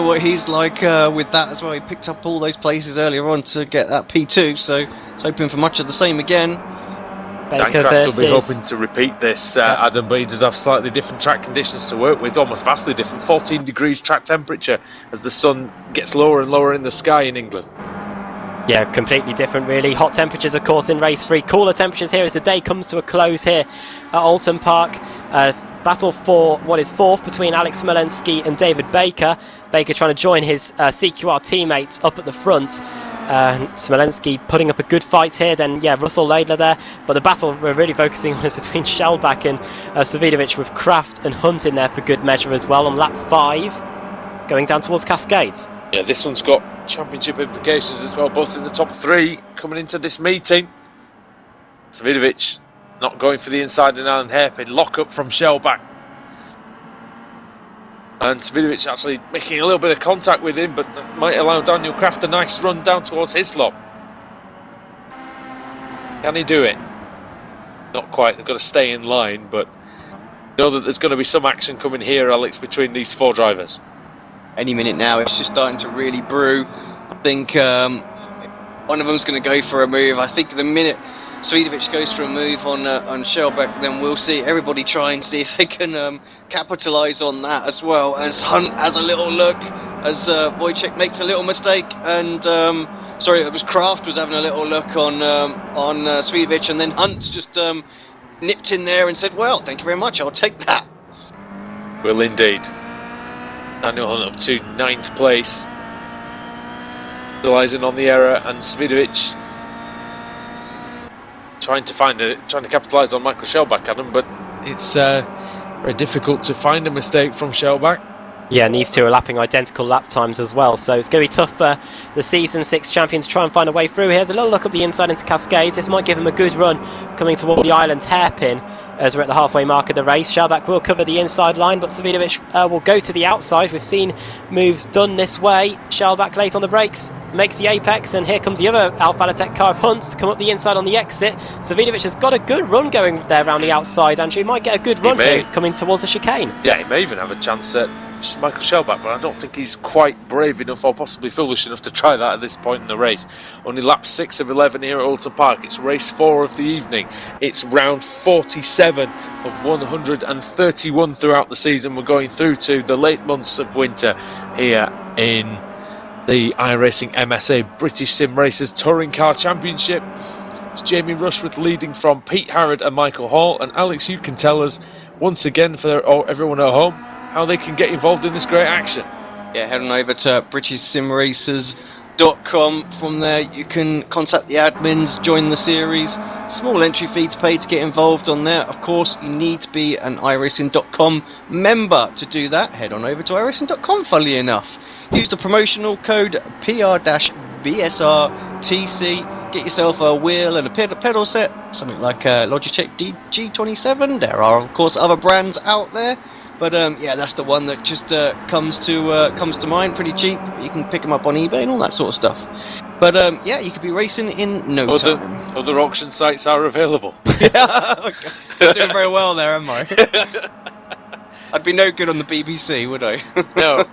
what he's like with that as well. He picked up all those places earlier on to get that P2, so he's hoping for much of the same again. Baker will be hoping to repeat this, Adam, but he does have slightly different track conditions to work with, almost vastly different. 14 degrees track temperature as the sun gets lower and lower in the sky in England. Yeah, completely different really. Hot temperatures of course in race 3. Cooler temperatures here as the day comes to a close here at Oulton Park. Battle for what is 4th between Alex Smolensky and David Baker. Baker trying to join his CQR teammates up at the front. Smolensky putting up a good fight here. Then Russell Laidler there. But the battle we're really focusing on is between Shellback and Savidovic, with Kraft and Hunt in there for good measure as well on lap 5, going down towards Cascades. Yeah, this one's got championship implications as well, both in the top 3 coming into this meeting. Savidovic not going for the inside and Alan hairpin. Lock up from Shellback. And Savidovic actually making a little bit of contact with him, but that might allow Daniel Kraft a nice run down towards Hislop. Can he do it? Not quite. They've got to stay in line, but know that there's going to be some action coming here, Alex, between these 4 drivers. Any minute now, it's just starting to really brew. I think one of them's going to go for a move. I think the minute Svidovic goes for a move on Shellback, then we'll see everybody try and see if they can capitalise on that, as well as Hunt has a little look as Wojciech makes a little mistake, and sorry, it was Kraft was having a little look on Svidovic, and then Hunt just nipped in there and said, well, thank you very much, I'll take that. Will indeed. Daniel Hunt up to 9th place, realising on the error, and Svidovic trying to capitalise on Michael Shellback, Adam, but it's very difficult to find a mistake from Shellback. Yeah, and these two are lapping identical lap times as well, so it's going to be tough for the Season 6 champion to try and find a way through. Here's a little look up the inside into Cascades. This might give him a good run coming toward the island's hairpin as we're at the halfway mark of the race. Shellback will cover the inside line, but Svidovic will go to the outside. We've seen moves done this way. Shellback late on the brakes, makes the apex, and here comes the other Alfa Latek car of Hunt to come up the inside on the exit. Svidovic has got a good run going there around the outside, Andrew. He might get a good run here coming towards the chicane. Yeah, he may even have a chance at Michael Shellback, but I don't think he's quite brave enough or possibly foolish enough to try that at this point in the race. Only lap 6 of 11 here at Oulton Park. It's race 4 of the evening. It's round 47 of 131 throughout the season. We're going through to the late months of winter here in the iRacing MSA British Sim Racers Touring Car Championship. It's Jamie Rushworth leading from Pete Harrod and Michael Hall. And Alex, you can tell us once again for everyone at home how they can get involved in this great action. Yeah, head on over to BritishSimRacers.com. From there you can contact the admins, join the series. Small entry fee to pay to get involved on there. Of course, you need to be an iRacing.com member to do that. Head on over to iRacing.com, funnily enough. Use the promotional code PR-BSRTC. Get yourself a wheel and a pedal set, something like a Logitech G27. There are, of course, other brands out there. But yeah, that's the one that just comes to mind. Pretty cheap. You can pick them up on eBay and all that sort of stuff. But yeah, you could be racing in no time. Other auction sites are available. Yeah, okay. Doing very well there, am I? I'd be no good on the BBC, would I? No.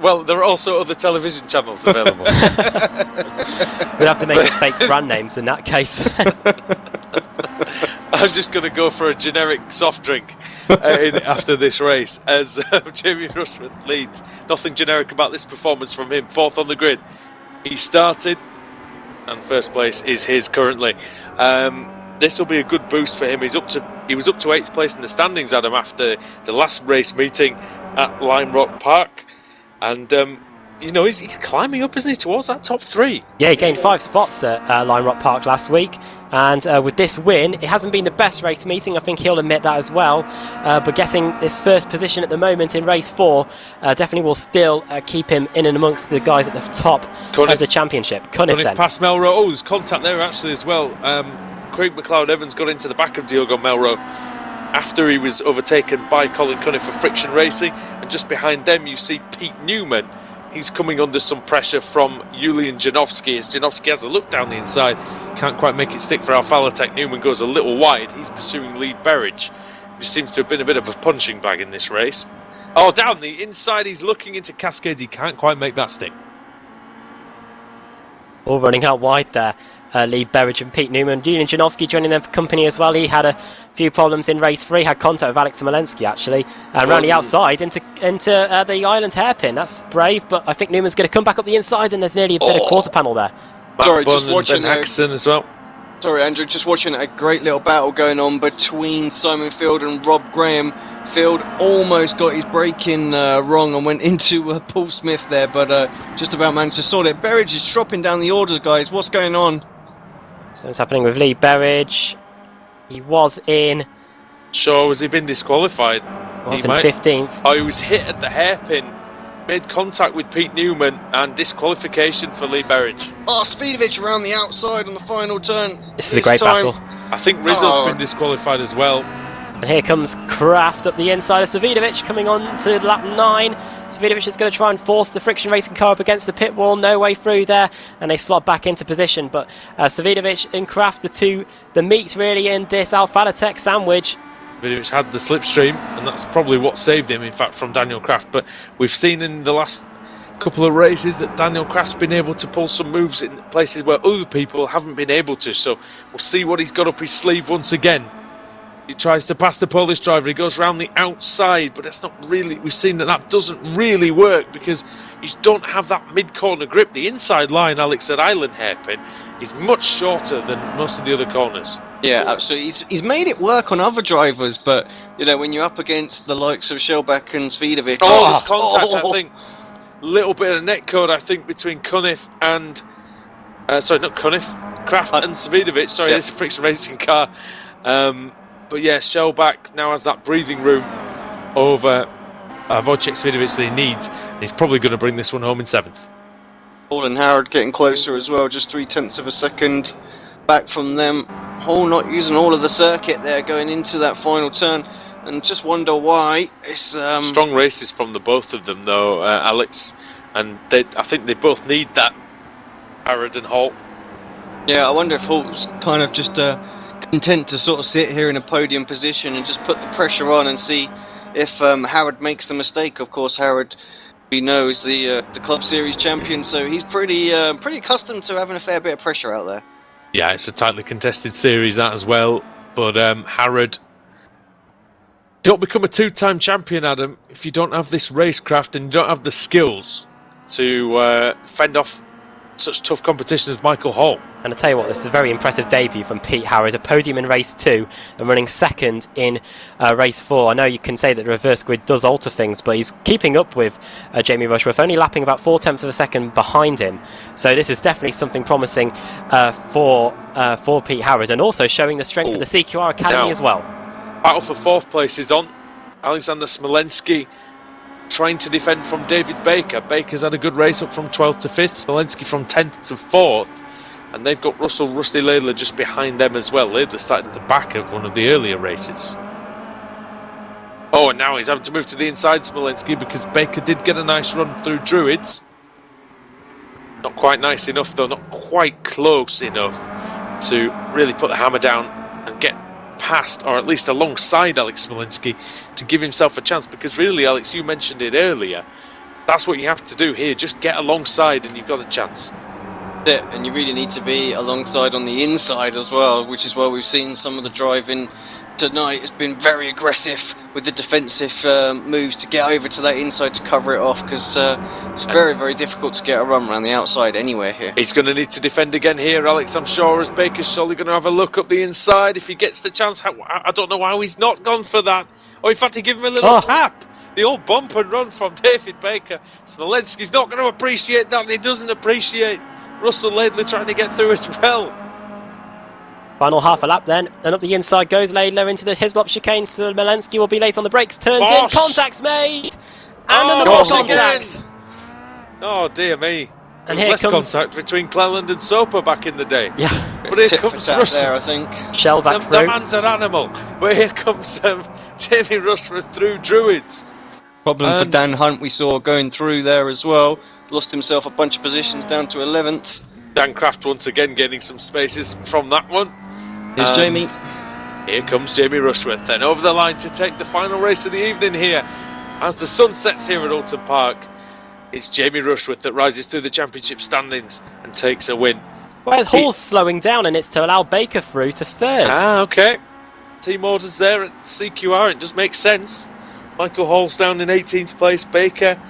Well, there are also other television channels available. We'd have to make it fake brand names in that case. I'm just going to go for a generic soft drink after this race as Jamie Rushworth leads. Nothing generic about this performance from him. 4th on the grid. He started, and 1st place is his currently. This will be a good boost for him. He was up to 8th place in the standings, Adam, after the last race meeting at Lime Rock Park, and you know, he's climbing up, isn't he, towards that top 3? Yeah, he gained 5 spots at Lime Rock Park last week, and with this win, it hasn't been the best race meeting. I think he'll admit that as well. But getting this 1st position at the moment in race 4 definitely will still keep him in and amongst the guys at the top of the championship. Cunniff then past Melrose. Oh, there's contact there actually as well. Craig McLeod-Evans got into the back of Diogo Melrose after he was overtaken by Colin Cunniff for Friction Racing, and just behind them you see Pete Newman. He's coming under some pressure from Julian Janowski, as Janowski has a look down the inside, can't quite make it stick for Alfa Latek. Newman goes a little wide. He's pursuing Lee Berridge, who seems to have been a bit of a punching bag in this race. Oh, down the inside, he's looking into Cascades. He can't quite make that stick. all running out wide there. Lee Berridge and Pete Newman. Julian Janowski joining them for company as well. He had a few problems in race 3, had contact with Alex Smolensky actually, around the outside into the island hairpin. That's brave, but I think Newman's going to come back up the inside, and there's nearly a bit of quarter panel there. Sorry, just watching Ben Haxon as well. Sorry, Andrew, just watching a great little battle going on between Simon Field and Rob Graham. Field almost got his braking wrong and went into Paul Smith there, but just about managed to sort it. Berridge is dropping down the order, guys. What's going on? So it's happening with Lee Berridge. He was in... Sure, has he been disqualified? Was in 15th. Oh, he was hit at the hairpin. Made contact with Pete Newman and disqualification for Lee Berridge. Oh, Svidovic around the outside on the final turn. This is a great battle. I think Rizzo's been disqualified as well. And here comes Kraft up the inside of Svidovic, coming on to lap 9. Svidovic is going to try and force the Friction Racing car up against the pit wall. No way through there, and they slot back into position. But Svidovic and Kraft, the meat really in this Alfa Latek sandwich. Svidovic had the slipstream, and that's probably what saved him, in fact, from Daniel Kraft. But we've seen in the last couple of races that Daniel Kraft's been able to pull some moves in places where other people haven't been able to. So we'll see what he's got up his sleeve once again. He tries to pass the Polish driver. He goes around the outside, but that's not really. We've seen that doesn't really work because you don't have that mid-corner grip. The inside line, Alex, at Island Hairpin is much shorter than most of the other corners. Yeah, absolutely. He's made it work on other drivers, but you know, when you're up against the likes of Shellback and Svidovic, Contact, I think. Little bit of netcode, I think, between Cunniff and sorry, not Cunniff, Kraft and Svidovic. Sorry, yeah. This is a friction racing car. But yeah, Shellback now has that breathing room over Wojciech Svidovic that he needs. He's probably going to bring this one home in 7th. Paul and Howard getting closer as well, just 0.3 of a second back from them. Hall not using all of the circuit there going into that final turn, and just wonder why. It's strong races from the both of them, though, Alex, and I think they both need that. Howard and Hall. Yeah, I wonder if Hall's kind of just content to sort of sit here in a podium position and just put the pressure on and see if Howard makes the mistake. Of course, Howard, we know, is the Club Series champion, so he's pretty accustomed to having a fair bit of pressure out there. Yeah, it's a tightly contested series, that as well. But Howard, don't become a two-time champion, Adam, if you don't have this racecraft and you don't have the skills to fend off such tough competition as Michael Hall. And I tell you what, this is a very impressive debut from Pete Howard, a podium in race 2 and running 2nd in race 4. I know you can say that the reverse grid does alter things, but he's keeping up with Jamie Rushworth, only lapping about 0.4 of a second behind him. So this is definitely something promising for Pete Howard, and also showing the strength of the CQR Academy as well. Battle for 4th place is on. Alexander Smolensky trying to defend from David Baker. Baker's had a good race up from 12th to 5th, Smolensky from 10th to 4th, and they've got Rusty Laidler just behind them as well. Laidler started at the back of one of the earlier races. Oh, and now he's having to move to the inside, Smolensky, because Baker did get a nice run through Druids. Not quite nice enough though, not quite close enough to really put the hammer down and get past, or at least alongside Alex Smolensky, to give himself a chance. Because really, Alex, you mentioned it earlier, that's what you have to do here, just get alongside and you've got a chance. And you really need to be alongside on the inside as well, which is why we've seen some of the driving tonight has been very aggressive with the defensive moves to get over to that inside to cover it off, because it's very, very difficult to get a run around the outside anywhere here. He's going to need to defend again here, Alex, I'm sure, as Baker's surely going to have a look up the inside if he gets the chance. I don't know how he's not gone for that. Oh, in fact, he gave him a little tap. The old bump and run from David Baker. Smolensky's not going to appreciate that, and he doesn't appreciate Russell Laidler trying to get through as well. Final half a lap then, and up the inside goes Laidler into the Hislop chicane. So Smolensky will be late on the brakes, turns in, contact's made, and another contact. Oh dear me. And here here less comes contact between Cleland and Soper back in the day. Yeah. But here comes Russell. There, I think. Shellback The through. man's an animal. But here comes Jamie Rushford through Druids. Problem for Dan Hunt, we saw going through there as well. Lost himself a bunch of positions down to 11th. Dan Kraft once again gaining some spaces from that one. Here's Jamie. Here comes Jamie Rushworth then over the line to take the final race of the evening here. As the sun sets here at Oulton Park, it's Jamie Rushworth that rises through the championship standings and takes a win. Well, Hall's slowing down, and it's to allow Baker through to 3rd. Ah, okay. Team orders there at CQR, it does make sense. Michael Hall's down in 18th place, Baker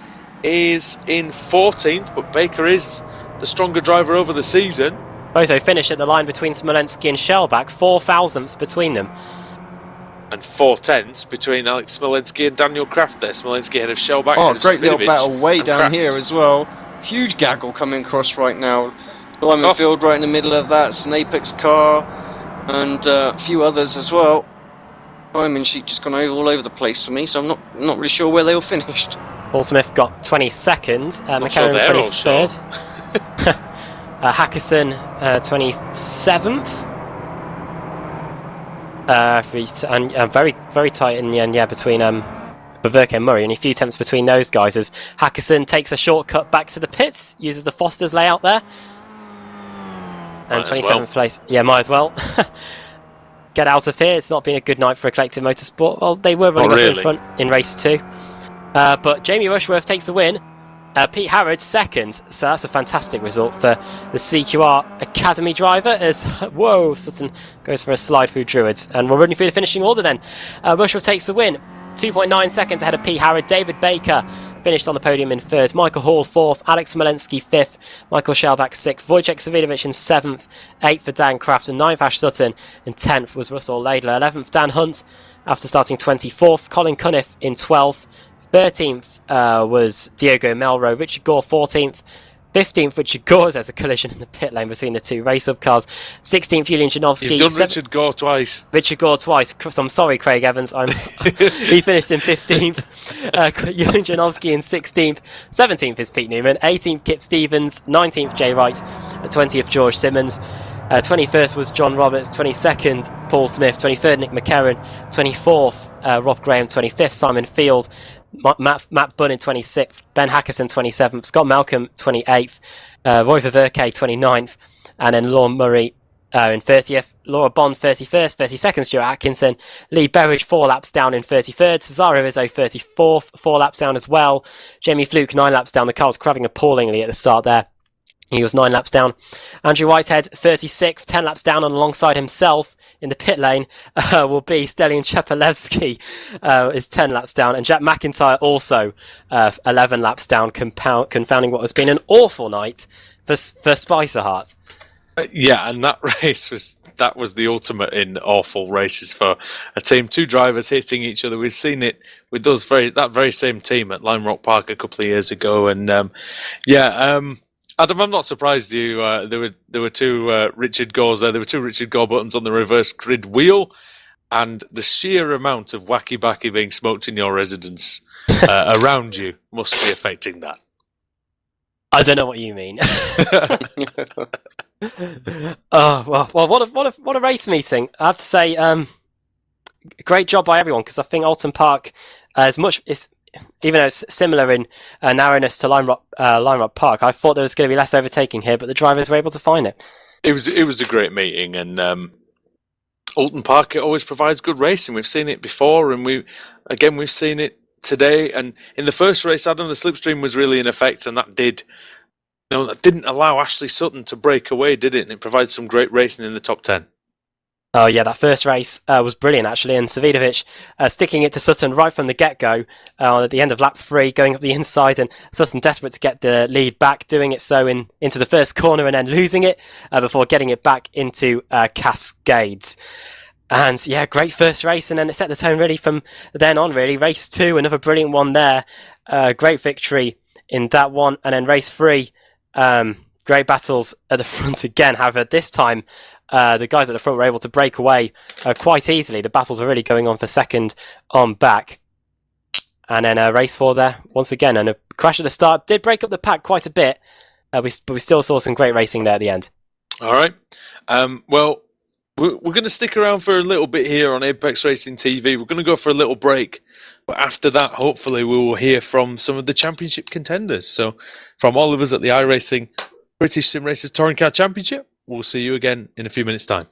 is in 14th, but Baker is the stronger driver over the season. Bozo finished at the line between Smolensky and Shellback, 4 thousandths between them. And 4 tenths between Alex Smolensky and Daniel Kraft there. Smolensky ahead of Shellback. Oh, ahead of great little Svidovic battle way and down Kraft. here as well. Huge gaggle coming across right now. Diamond Field right in the middle of that. It's an Apex car and a few others as well. Timing sheet just gone all over the place for me, so I'm not really sure where they all finished. Paul Smith got 22nd, McLaren 23rd. Hackerson 27th. And very, very tight in the end, yeah, between Baverke and Murray, and a few tenths between those guys as Hackerson takes a shortcut back to the pits, uses the Foster's layout there. And 27th place. Yeah, might as well. Get out of here. It's not been a good night for Eclectic Motorsport. Well, they were running up in front in race 2. But Jamie Rushworth takes the win. Pete Harrod second, so that's a fantastic result for the CQR Academy driver as, whoa, Sutton goes for a slide through Druids. And we're running through the finishing order then. Rushell takes the win, 2.9 seconds ahead of Pete Harrod. David Baker finished on the podium in third, Michael Hall fourth, Alex Smolensky fifth, Michael Shellback sixth, Wojciech Savidovic in seventh, eighth for Dan Kraft, and ninth Ash Sutton, and 10th was Russell Laidler, 11th Dan Hunt after starting 24th, Colin Cunniff in 12th, 13th was Diogo Melro, Richard Gore 14th, 15th Richard Gore, there's a collision in the pit lane between the two race-up cars, 16th Julian Janowski. You've done Richard Gore twice. Richard Gore twice, so I'm sorry Craig Evans, he finished in 15th, Julian Janowski in 16th, 17th is Pete Newman, 18th Kip Stevens, 19th Jay Wright, 20th George Simmons, 21st was John Roberts, 22nd Paul Smith, 23rd Nick McCarron, 24th Rob Graham, 25th Simon Field, Matt Bunn in 26th, Ben Hackerson 27th, Scott Malcolm 28th, Roy Ververke 29th, and then Laura Murray in 30th, Laura Bond 31st, 32nd Stuart Atkinson, Lee Berridge 4 laps down in 33rd, Cesaro Rizzo 34th, 4 laps down as well, Jamie Fluke 9 laps down, the car was crabbing appallingly at the start there. He was 9 laps down. Andrew Whitehead, 36th, 10 laps down, and alongside himself in the pit lane will be Stelian Chepalevsky, is 10 laps down, and Jack McIntyre also 11 laps down, confounding what has been an awful night for Spicer Heart. Yeah, and that race was the ultimate in awful races for a team. 2 drivers hitting each other. We've seen it with that very same team at Lime Rock Park a couple of years ago, and Adam, I'm not surprised you. There were 2 Richard Gores there. There were 2 Richard Gore buttons on the reverse grid wheel, and the sheer amount of wacky backy being smoked in your residence around you must be affecting that. I don't know what you mean. Oh well, what a race meeting! I have to say, great job by everyone, because I think Oulton Park, even though it's similar in narrowness to Lime Rock Park, I thought there was going to be less overtaking here, but the drivers were able to find it. It was a great meeting, and Oulton Park, it always provides good racing. We've seen it before, and we've seen it today. And in the first race, Adam, the slipstream was really in effect, and that didn't allow Ashley Sutton to break away, did it? And it provides some great racing in the top 10. Oh yeah, that first race was brilliant actually, and Savidovic sticking it to Sutton right from the get-go at the end of lap 3, going up the inside, and Sutton desperate to get the lead back, doing it so into the first corner and then losing it before getting it back into Cascades. And yeah, great first race, and then it set the tone really from then on really. Race 2, another brilliant one there, great victory in that one, and then race 3, great battles at the front again. However, this time the guys at the front were able to break away quite easily. The battles were really going on for second on back. And then race 4 there, once again, and a crash at the start. Did break up the pack quite a bit, but we still saw some great racing there at the end. All right. Well, we're going to stick around for a little bit here on Apex Racing TV. We're going to go for a little break. But after that, hopefully, we will hear from some of the championship contenders. So, from all of us at the iRacing British Sim Racers Touring Car Championship, we'll see you again in a few minutes' time.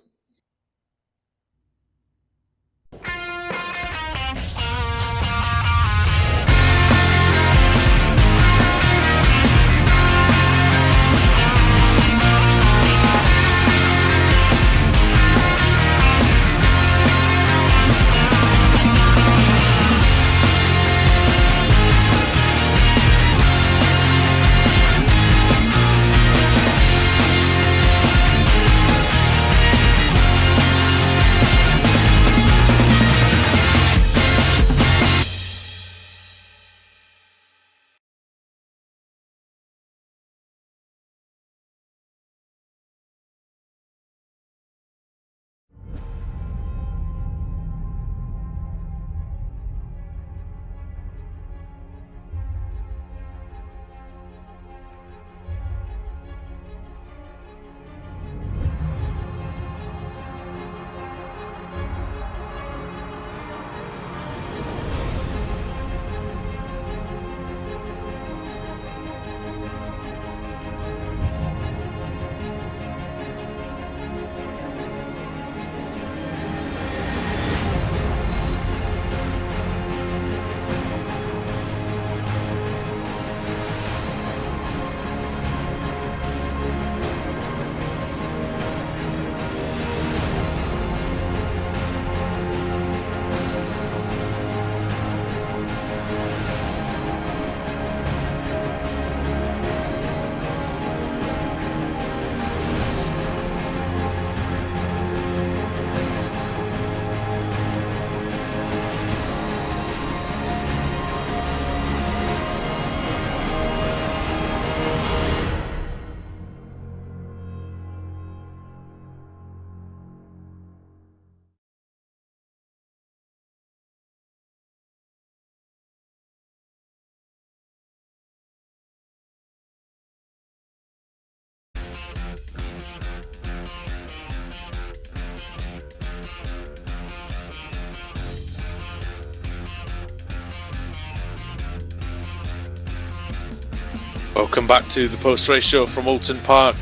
Welcome back to the post-race show from Oulton Park,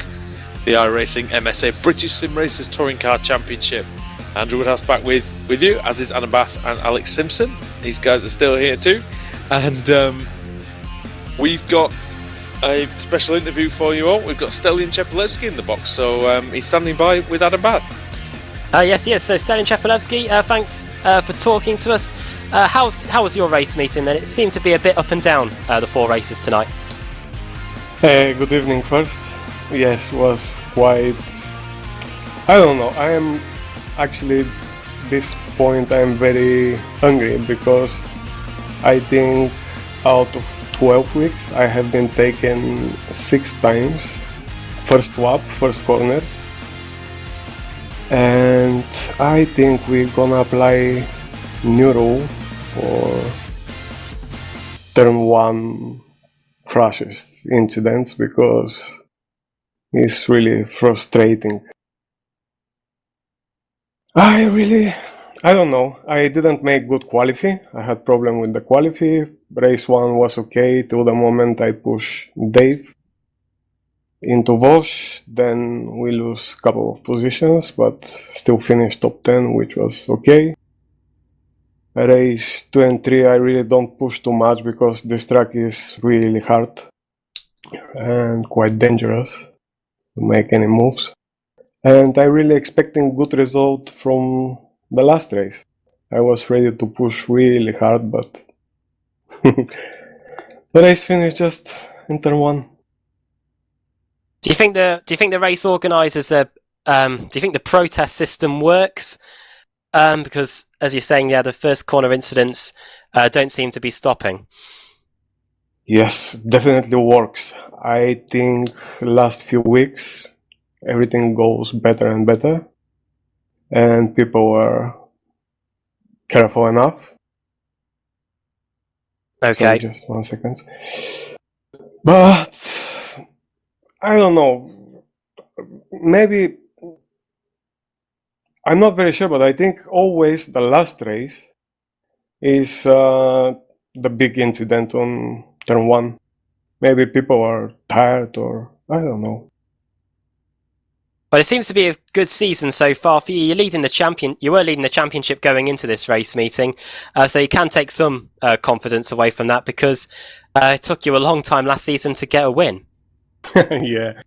the iRacing MSA British Sim Racers Touring Car Championship. Andrew Woodhouse back with you, as is Adam Bath and Alex Simpson. These guys are still here too. And we've got a special interview for you all. We've got Stelian Chepelevsky in the box, so he's standing by with Adam Bath. Yes. So Stelian Chepelevsky, thanks for talking to us. How was your race meeting then? It seemed to be a bit up and down, the 4 races tonight. Good evening first. Yes, was quite... I don't know, I am actually, this point I'm very hungry because I think out of 12 weeks I have been taken 6 times. First swap, first corner. And I think we're gonna apply new rule for turn 1 crashes incidents because it's really frustrating. I don't know, I didn't make good qualify. I had problem with the qualify. Race 1 was okay till the moment I push Dave into Vosh, then we lose a couple of positions, but still finished top 10, which was okay. Race 2 and 3 I really don't push too much because this track is really hard and quite dangerous to make any moves. And I really expecting good result from the last race. I was ready to push really hard, but the race finished just in turn 1. Do you think the race organisers do you think the protest system works? Because as you're saying, the first corner incidents don't seem to be stopping. Yes, definitely works. I think last few weeks everything goes better and better, and people are careful enough. Okay. Sorry, just 1 second. But I don't know. Maybe I'm not very sure, but I think always the last race is the big incident on turn 1. Maybe people are tired, or I don't know. Well, it seems to be a good season so far for you. You were leading the championship going into this race meeting, so you can take some confidence away from that because it took you a long time last season to get a win. Yeah,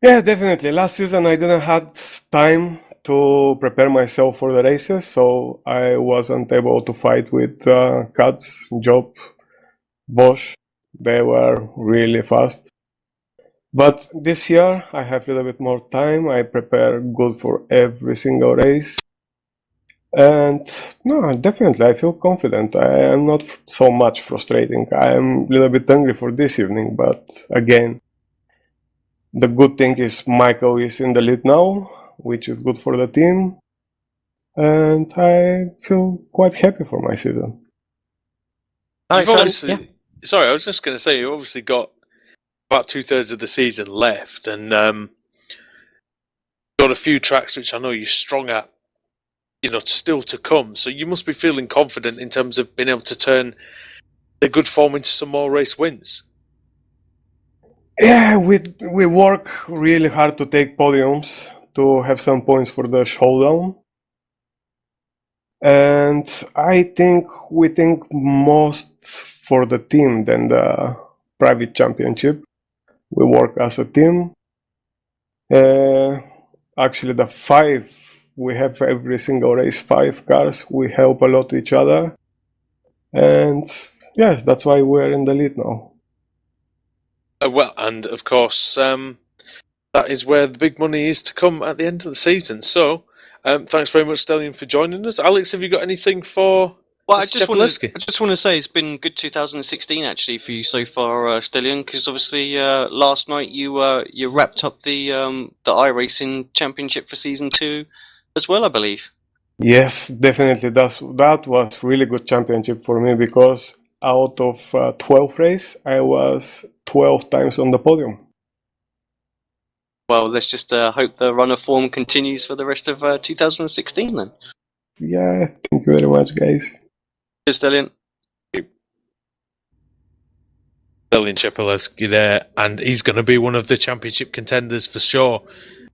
definitely. Last season I didn't have time to prepare myself for the races, so I wasn't able to fight with Katz, Job, Bosch. They were really fast. But this year I have a little bit more time. I prepare good for every single race. And no, definitely I feel confident. I am not so much frustrating. I am a little bit hungry for this evening, but again, the good thing is Michael is in the lead now, which is good for the team. And I feel quite happy for my season. Sorry, I was just going to say, you obviously got about 2/3 of the season left, and got a few tracks which I know you're strong at, still to come. So you must be feeling confident in terms of being able to turn the good form into some more race wins. Yeah, we work really hard to take podiums, to have some points for the showdown. And I think we think most for the team than the private championship. We work as a team. Actually, the 5, we have every single race 5 cars. We help a lot each other. And yes, that's why we're in the lead now. Well, and of course, that is where the big money is to come at the end of the season. So, thanks very much, Stelian, for joining us. Alex, have you got anything for? Well, I just want to say it's been good 2016 actually for you so far, Stelian, because obviously last night you wrapped up the iRacing Championship for Season 2 as well, I believe. Yes, definitely. That was really good championship for me because out of 12 races, I was 12 times on the podium. Well, let's just hope the run of form continues for the rest of 2016 then. Yeah, thank you very much, guys. Cheers, Stelian. Delian Shepelewski there, and he's going to be one of the championship contenders for sure,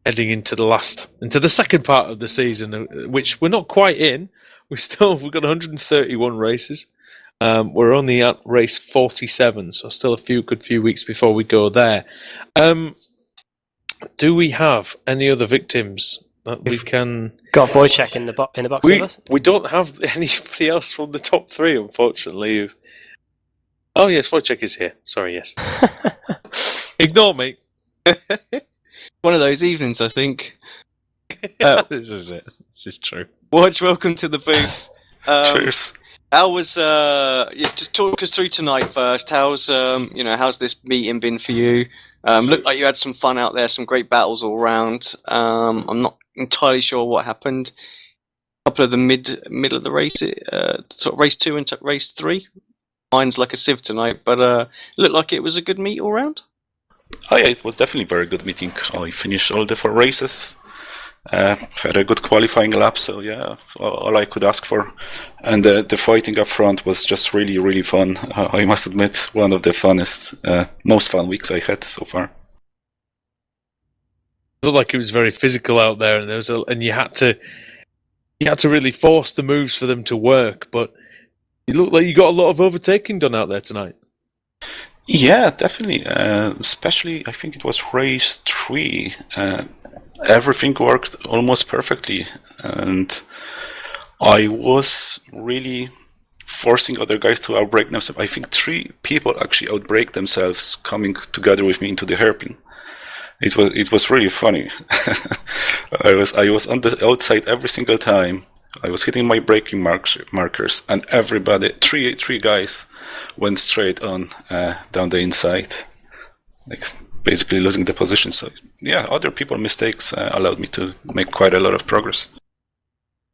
heading into the second part of the season, which we're not quite in. We've got 131 races. We're only at race 47, so still a good few weeks before we go there. Do we have any other victims that we can? Got Wojciech in the box with us. We don't have anybody else from the top three, unfortunately. Oh yes, Wojciech is here. Sorry, yes. Ignore me. One of those evenings, I think. This is it. This is true. Watch, welcome to the booth. Cheers. How was just talk us through tonight first. How's how's this meeting been for you? Looked like you had some fun out there, some great battles all around. I'm not entirely sure what happened. A couple of the middle of the race, sort of race 2 and race 3. Mine's like a sieve tonight, but it looked like it was a good meet all round. Oh yeah, it was definitely a very good meeting. I finished all the 4 races. Had a good qualifying lap, so yeah, all I could ask for. And the fighting up front was just really, really fun. I must admit, one of the funnest, most fun weeks I had so far. It looked like it was very physical out there, and you had to really force the moves for them to work. But it looked like you got a lot of overtaking done out there tonight. Yeah, definitely. Especially, I think it was race 3. Everything worked almost perfectly, and I was really forcing other guys to outbrake themselves. I think 3 people actually outbrake themselves coming together with me into the hairpin. It was really funny. I was on the outside every single time. I was hitting my braking markers, and everybody, three guys, went straight on down the inside, like basically losing the position. So yeah, other people's mistakes allowed me to make quite a lot of progress.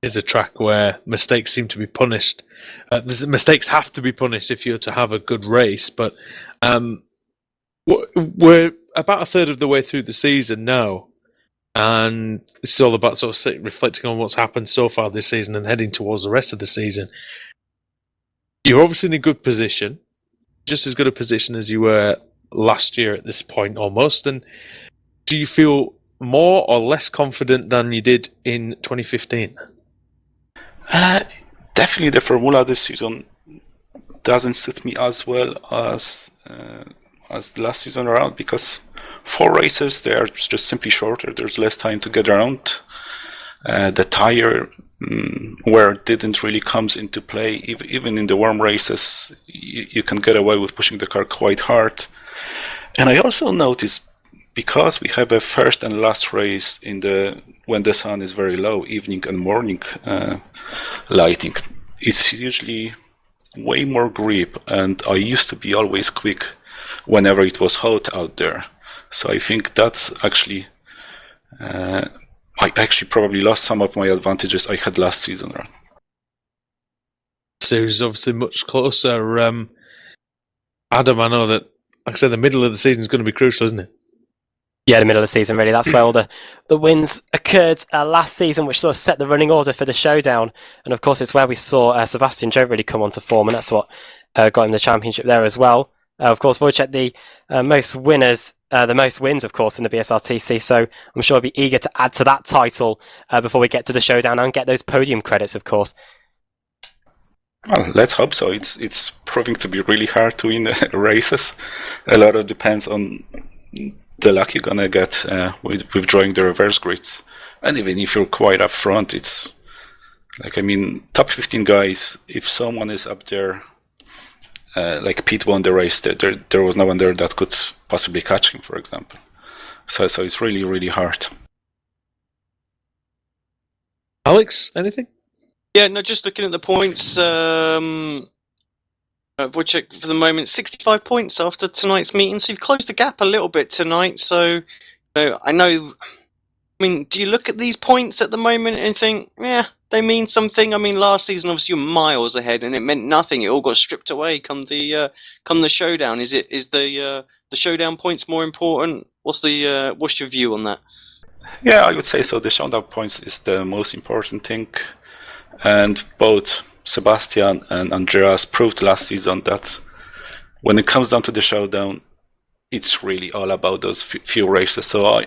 Is a track where mistakes seem to be punished. Mistakes have to be punished if you're to have a good race. But we're about a third of the way through the season now, and this is all about sort of reflecting on what's happened so far this season and heading towards the rest of the season. You're obviously in a good position, just as good a position as you were last year at this point almost. And do you feel more or less confident than you did in 2015? Definitely the formula this season doesn't suit me as well as the last season around, because 4 races, they are just simply shorter. There's less time to get around. The tire wear didn't really comes into play. Even in the warm races, you can get away with pushing the car quite hard. And I also noticed, because we have a first and last race when the sun is very low, evening and morning lighting, it's usually way more grip, and I used to be always quick whenever it was hot out there. So I think that's actually I actually probably lost some of my advantages I had last season. Series is obviously much closer. Adam, I know that, like I said, the middle of the season is going to be crucial, isn't it? Yeah, the middle of the season, really. That's where all the wins occurred last season, which sort of set the running order for the showdown. And of course, it's where we saw Sebastian Joe really come onto form, and that's what got him the championship there as well. Of course, Wojciech, the most wins, of course, in the BSRTC. So I'm sure he'll be eager to add to that title before we get to the showdown and get those podium credits, of course. Well, let's hope so. It's proving to be really hard to win races. A lot of it depends on the luck you're gonna get with drawing the reverse grids. And even if you're quite up front, it's like, I mean, top 15 guys, if someone is up there, like Pete won the race, there was no one there that could possibly catch him, for example. So it's really, really hard. Alex, anything? Yeah, no, just looking at the points, Wojciech, for the moment, 65 points after tonight's meeting, so you've closed the gap a little bit tonight. So, I mean, do you look at these points at the moment and think, yeah, they mean something? I mean, last season, obviously, you were miles ahead, and it meant nothing. It all got stripped away come the showdown. Is the showdown points more important? What's your view on that? Yeah, I would say so. The showdown points is the most important thing, and both Sebastian and Andreas proved last season that when it comes down to the showdown, it's really all about those few races. So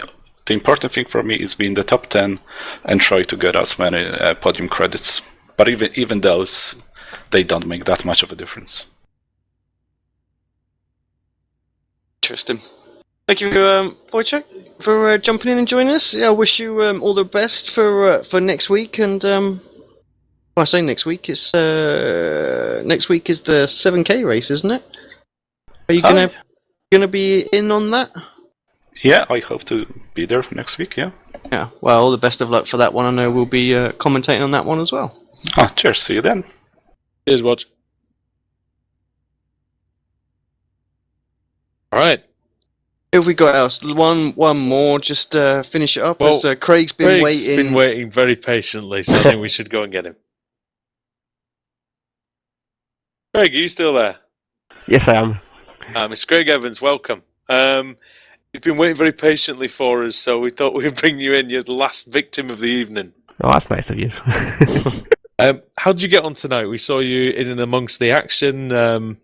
the important thing for me is be in the top 10 and try to get as many podium credits. But even those, they don't make that much of a difference. Interesting. Thank you, Wojciech, for jumping in and joining us. Yeah, I wish you all the best for next week. And when I say next week, it's next week is the 7K race, isn't it? Are you gonna be in on that? Yeah, I hope to be there next week. Yeah. Yeah. Well, all the best of luck for that one. I know we'll be commentating on that one as well. Cheers. See you then. Cheers, Watch. All right. Who have we got else? One more, just finish it up. Well, as Craig's been waiting. Been waiting very patiently, so I think we should go and get him. Craig, are you still there? Yes, I am. Mr. Craig Evans, welcome. You've been waiting very patiently for us, so we thought we'd bring you in. You're the last victim of the evening. Oh, that's nice of you. How did you get on tonight? We saw you in and amongst the action.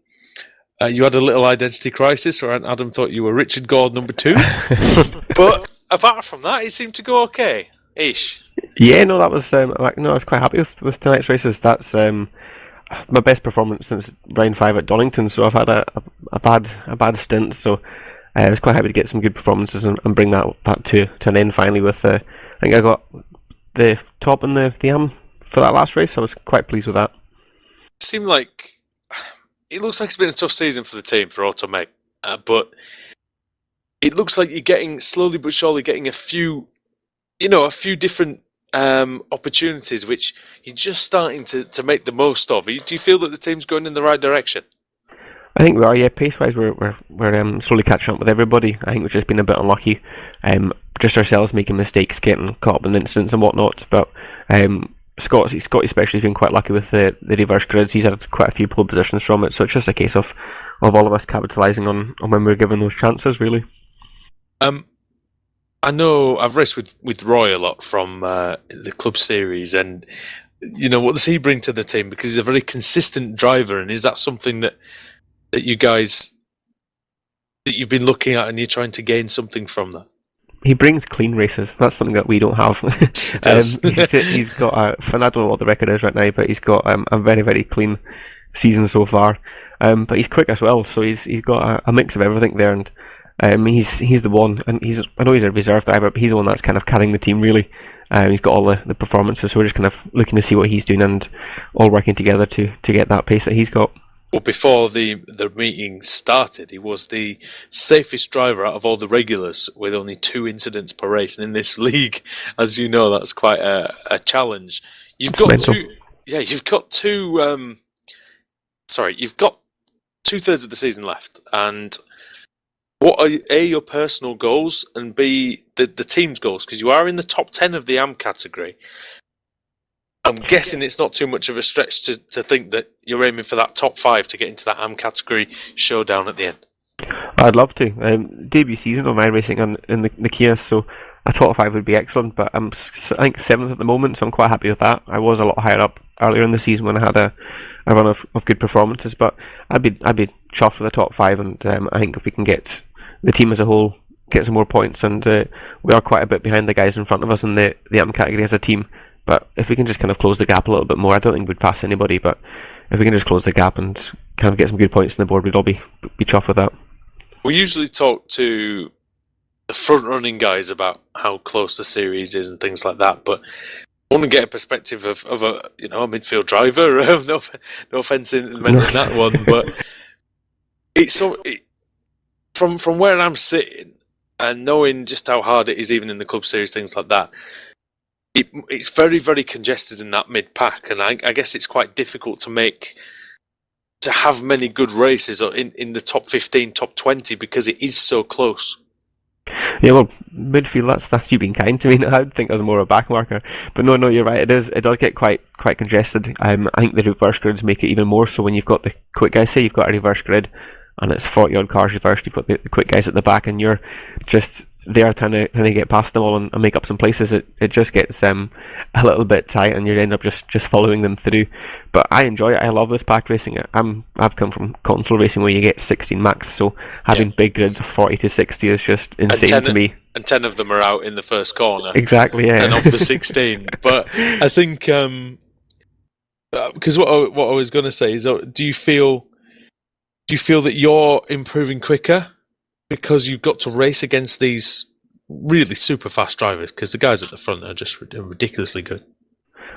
You had a little identity crisis, or Adam thought you were Richard Gord number 2. But apart from that, it seemed to go okay. Ish. Yeah, no, that was I was quite happy with tonight's races. That's my best performance since round 5 at Donington. So I've had a bad stint. So I was quite happy to get some good performances and bring that to an end finally. With I think I got the top in the AM for that last race. I was quite pleased with that. It looks like it's been a tough season for the team, for Automeg, but it looks like you're getting, slowly but surely, getting a few different opportunities which you're just starting to make the most of. Do you feel that the team's going in the right direction? I think we are, yeah. Pace-wise, we're slowly catching up with everybody. I think we've just been a bit unlucky, just ourselves making mistakes, getting caught up in incidents and whatnot. But Scott especially has been quite lucky with the reverse grids. He's had quite a few pole positions from it, so it's just a case of all of us capitalising on when we're given those chances, really. I know I've raced with Roy a lot from the club series, and what does he bring to the team? Because he's a very consistent driver, and is that something that you guys that you've been looking at, and you're trying to gain something from that? He brings clean races. That's something that we don't have. He's got I don't know what the record is right now, but he's got a very, very clean season so far. But he's quick as well, so he's got a mix of everything there, and he's the one. And I know he's a reserve driver, but he's the one that's kind of carrying the team really. He's got all the performances, so we're just kind of looking to see what he's doing and all working together to get that pace that he's got. Well, before the meeting started, he was the safest driver out of all the regulars, with only 2 incidents per race. And in this league, as you know, that's quite a challenge. You've got 2/3 of the season left. And what are A, your personal goals, and B, the team's goals? Because you are in the top 10 of the AM category. I'm guessing it's not too much of a stretch to think that you're aiming for that top 5 to get into that AM category showdown at the end. I'd love to. Debut season of iRacing in the Kia, so a top 5 would be excellent, but I think 7th at the moment, so I'm quite happy with that. I was a lot higher up earlier in the season when I had a run of good performances, but I'd be chuffed with the top 5, and I think if we can get the team as a whole get some more points, and we are quite a bit behind the guys in front of us in the AM category as a team. But if we can just kind of close the gap a little bit more, I don't think we'd pass anybody, but if we can just close the gap and kind of get some good points on the board, we'd all be chuffed with that. We usually talk to the front-running guys about how close the series is and things like that, but I want to get a perspective of a midfield driver. No offence in that one, but from where I'm sitting and knowing just how hard it is, even in the club series, things like that. It's very, very congested in that mid-pack, and I guess it's quite difficult to have many good races in the top 15, top 20, because it is so close. Yeah, well, midfield, that's you being kind to me. I'd think I was more of a back marker. But no, you're right, it does get quite congested. I think the reverse grids make it even more so when you've got the quick guys. Say you've got a reverse grid, and it's 40 odd cars reversed, you've got the quick guys at the back, and you're just they are trying to get past them all and make up some places, it just gets a little bit tight, and you end up just following them through. But I enjoy it. I love this pack racing. I've come from console racing where you get 16 max, so having big grids of 40 to 60 is just insane to me. And 10 of them are out in the first corner. Exactly, yeah. And of the 16. But I think, because what I was going to say is, do you feel that you're improving quicker because you've got to race against these really super fast drivers? Because the guys at the front are just ridiculously good.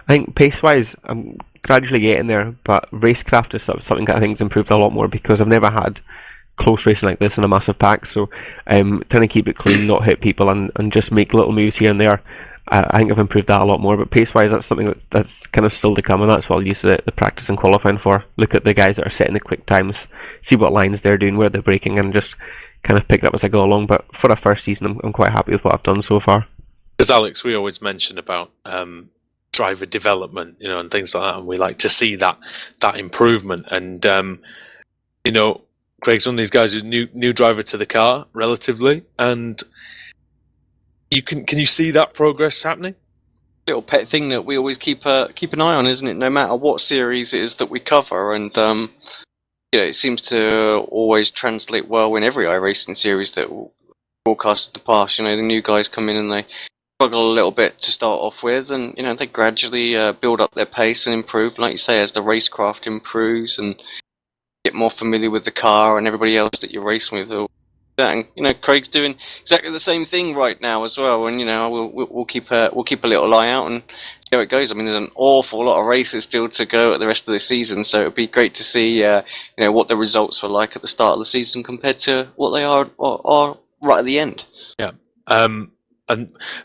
I think pace-wise, I'm gradually getting there, but racecraft is something that I think has improved a lot more, because I've never had close racing like this in a massive pack, so trying to keep it clean, not hit people, and just make little moves here and there. I think I've improved that a lot more, but pace-wise, that's something that's kind of still to come, and that's what I'll use the practice and qualifying for. Look at the guys that are setting the quick times, see what lines they're doing, where they're braking, and just kind of pick it up as I go along. But for a first season, I'm quite happy with what I've done so far. As Alex, we always mention about driver development, and things like that, and we like to see that improvement. And Craig's one of these guys who's new driver to the car, relatively, and can you see that progress happening? Little pet thing that we always keep an eye on, isn't it? No matter what series it is that we cover, and it seems to always translate well in every iRacing series that we broadcast in the past. The new guys come in and they struggle a little bit to start off with, and they gradually build up their pace and improve. Like you say, as the racecraft improves and get more familiar with the car and everybody else that you're racing with. And Craig's doing exactly the same thing right now as well, and we'll keep a little eye out and see how it goes. I mean, there's an awful lot of races still to go at the rest of the season, so it'd be great to see what the results were like at the start of the season compared to what they are right at the end. Yeah, and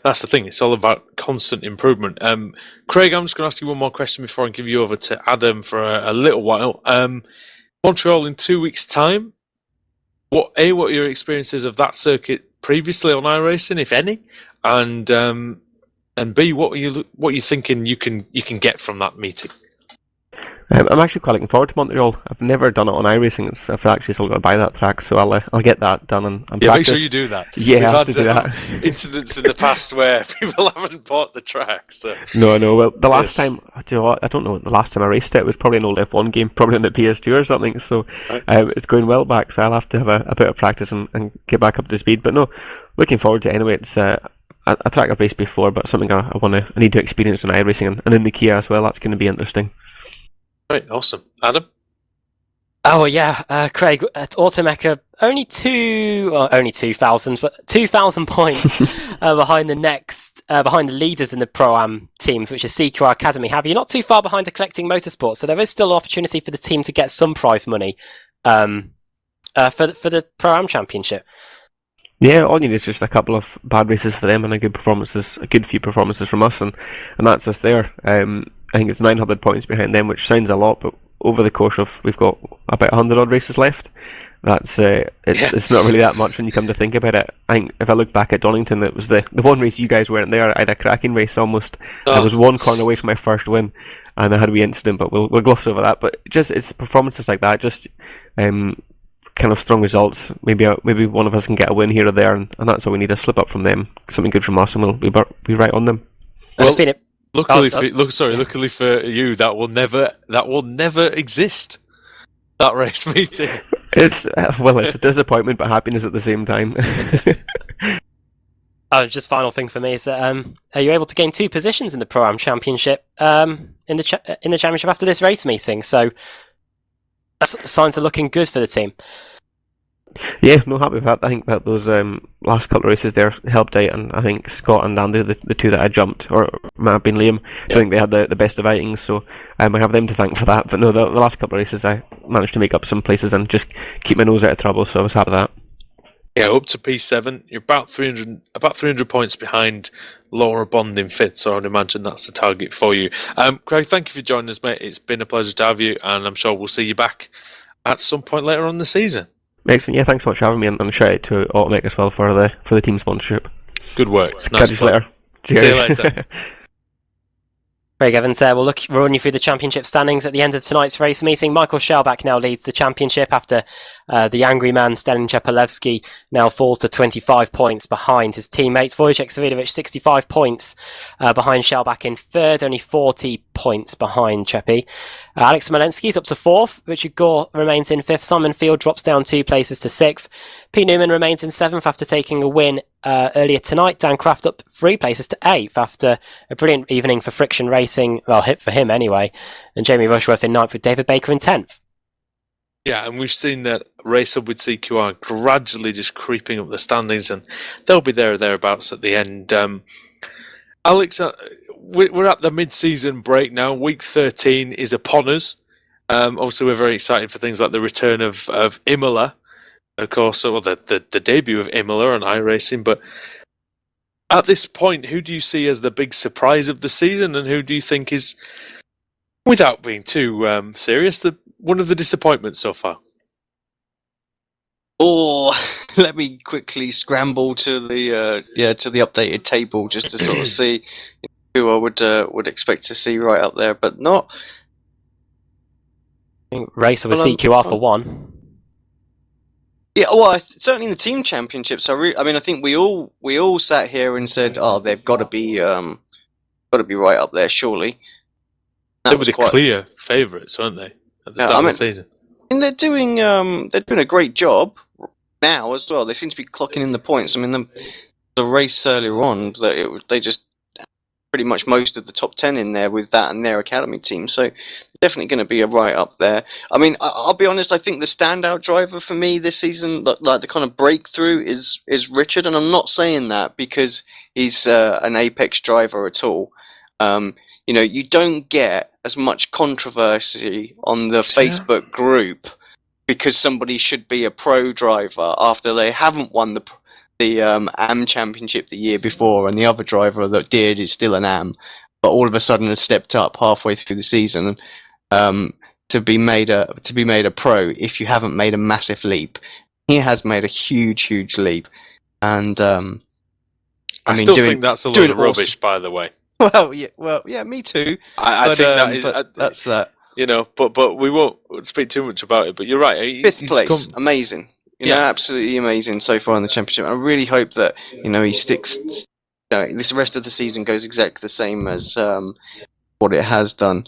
that's the thing. It's all about constant improvement. Craig, I'm just going to ask you one more question before I give you over to Adam for a little while. Montreal in 2 weeks' time. What are your experiences of that circuit previously on iRacing, if any, and B, what are you thinking you can get from that meeting? I'm actually quite looking forward to Montreal. I've never done it on iRacing. I've actually still got to buy that track, so I'll get that done and practice. Make sure you do that. Yeah, I have to do that. Incidents in the past where people haven't bought the track. So No. Well, the last time, I don't know. The last time I raced it was probably an old F1 game, probably on the PS2 or something. So it's going well back. So I'll have to have a bit of practice and get back up to speed. But no, looking forward to it anyway. It's a track I've raced before, but something I need to experience in iRacing and in the Kia as well. That's going to be interesting. Right, awesome. Adam? Oh yeah, Craig, at Automecha, only 2,000, but 2,000 points behind the leaders in the Pro-Am teams, which is CQR Academy. Have you not too far behind to Collecting Motorsports, so there is still an opportunity for the team to get some prize money for the Pro-Am Championship. Yeah, all you need is just a couple of bad races for them and a good few performances from us, and that's us there. I think it's 900 points behind them, which sounds a lot, but over the course of, we've got about 100 odd races left. That's it's not really that much when you come to think about it. I think if I look back at Donington, it was the one race you guys weren't there. I had a cracking race almost. I was one corner away from my first win, and I had a wee incident, but we'll gloss over that. But it's performances like that, just kind of strong results. Maybe one of us can get a win here or there, and that's all we need. A slip up from them, something good from us, and we'll be right on them. Well, it's been a Luckily for you, that will never exist. That race meeting. It's a disappointment, but happiness at the same time. Just final thing for me is that are you able to gain 2 positions in the Pro-Am Championship in the championship after this race meeting? So signs are looking good for the team. Yeah, no, happy with that. I think that those last couple of races there helped out, and I think Scott and Andy, the two that I jumped, or might have been Liam, I think they had the best of outings, so I have them to thank for that. But no, the last couple of races I managed to make up some places and just keep my nose out of trouble, so I was happy with that. Yeah, up to P7. You're about 300 points behind Laura Bond in 5th, so I'd imagine that's the target for you. Craig, thank you for joining us, mate. It's been a pleasure to have you, and I'm sure we'll see you back at some point later on in the season. Excellent. Yeah, thanks so much for having me, and a shout out to Automecha as well for the team sponsorship. Good work. Catch you later. Cheers. See you later. Craig Evans there. We'll run you through the championship standings at the end of tonight's race meeting. Michael Schellbach now leads the championship after The angry man, Stalin Chepalevsky, now falls to 25 points behind his teammates. Wojciech Savidovic, 65 points behind Shellback in third, only 40 points behind Chepi. Alex Smolenski's up to fourth. Richard Gore remains in fifth. Simon Field drops down 2 places to sixth. Pete Newman remains in seventh after taking a win earlier tonight. Dan Kraft up 3 places to eighth after a brilliant evening for Friction Racing. Well, hit for him anyway. And Jamie Rushworth in ninth with David Baker in 10th. Yeah, and we've seen that Race Up with CQR gradually just creeping up the standings, and they'll be there or thereabouts at the end. Alex, we're at the mid-season break now. Week 13 is upon us. Obviously, we're very excited for things like the return of Imola, of course, or the debut of Imola on iRacing. But at this point, who do you see as the big surprise of the season, and who do you think is, without being too serious, one of the disappointments so far? Or let me quickly scramble to the updated table just to sort of see who I would expect to see right up there, but not. Racer with CQR for one. Yeah, well, certainly in the team championships, I think we all sat here and said, "Oh, they've got to be right up there, surely." They were the clear favourites, weren't they, at the start of the season? And they're doing a great job now as well. They seem to be clocking in the points. I mean, the race earlier on, they just pretty much most of the top 10 in there with that and their academy team. So definitely going to be right up there. I mean, I'll be honest. I think the standout driver for me this season, like the kind of breakthrough, is Richard. And I'm not saying that because he's an Apex driver at all. You don't get as much controversy on the Facebook group because somebody should be a pro driver after they haven't won the AM championship the year before, and the other driver that did is still an AM, but all of a sudden has stepped up halfway through the season to be made a pro. If you haven't made a massive leap, he has made a huge leap, and I still think that's a load of rubbish, by the way. Well, yeah, me too. I think that is that's that. But we won't speak too much about it. But you're right. Fifth place, amazing. Absolutely amazing so far in the championship. I really hope that he sticks. This rest of the season goes exactly the same as what it has done.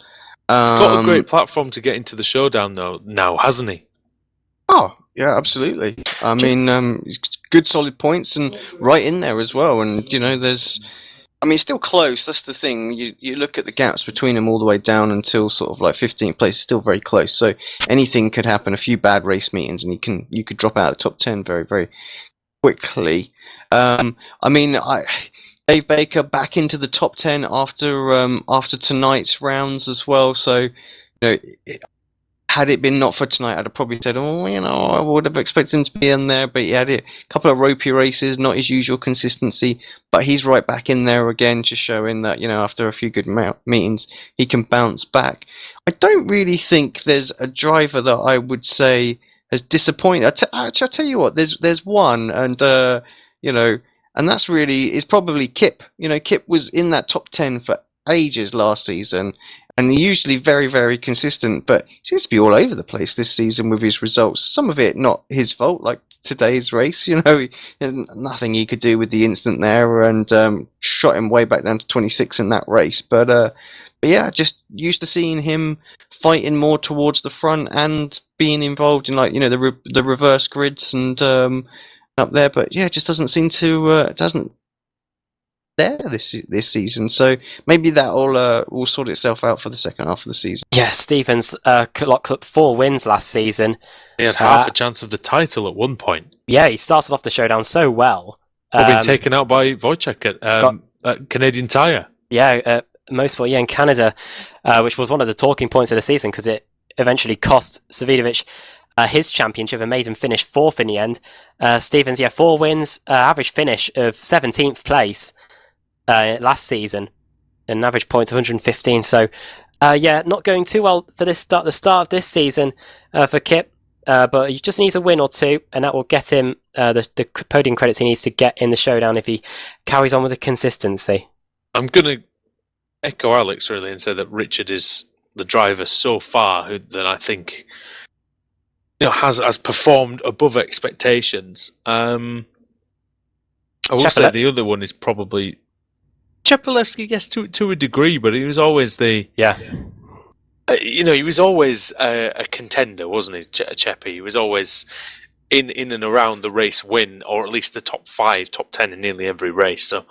He's got a great platform to get into the showdown, though. Now, hasn't he? Oh, yeah, absolutely. I mean, good solid points and right in there as well. And there's. I mean, it's still close. That's the thing. You look at the gaps between them all the way down until sort of like 15th place. It's still very close. So anything could happen. A few bad race meetings, and you could drop out of the top 10 very, very quickly. I mean, Dave Baker back into the top 10 after tonight's rounds as well. So had it been not for tonight, I'd have probably said, I would have expected him to be in there, but he had a couple of ropey races, not his usual consistency, but he's right back in there again, just showing that, after a few good meetings, he can bounce back. I don't really think there's a driver that I would say has disappointed. I'll tell you what, there's one, and, and that's really, is probably Kip. Kip was in that top 10 for ages last season, and usually very, very consistent, but he seems to be all over the place this season with his results. Some of it not his fault, like today's race. Nothing he could do with the instant there, and shot him way back down to 26 in that race. But yeah, just used to seeing him fighting more towards the front and being involved in the reverse grids and up there. But yeah, it just doesn't seem to doesn't. There this season, so maybe that will sort itself out for the second half of the season. Yeah, Stevens locked up 4 wins last season. He had half a chance of the title at one point. Yeah, he started off the showdown so well. Been taken out by Wojciech at Canadian Tire. Yeah, Motorsport, in Canada, which was one of the talking points of the season because it eventually cost Savidovic his championship and made him finish 4th in the end. Stevens, 4 wins, average finish of 17th place. Last season, an average points of 115. So, not going too well for the start of this season for Kip. But he just needs a win or two, and that will get him the podium credits he needs to get in the showdown if he carries on with the consistency. I'm going to echo Alex really and say that Richard is the driver so far that I think has performed above expectations. I will say the other one is probably Chepelevsky, yes, to a degree, but he was always he was always a contender, wasn't he, Cheppy? He was always in and around the race win, or at least the top 5, top 10 in nearly every race. So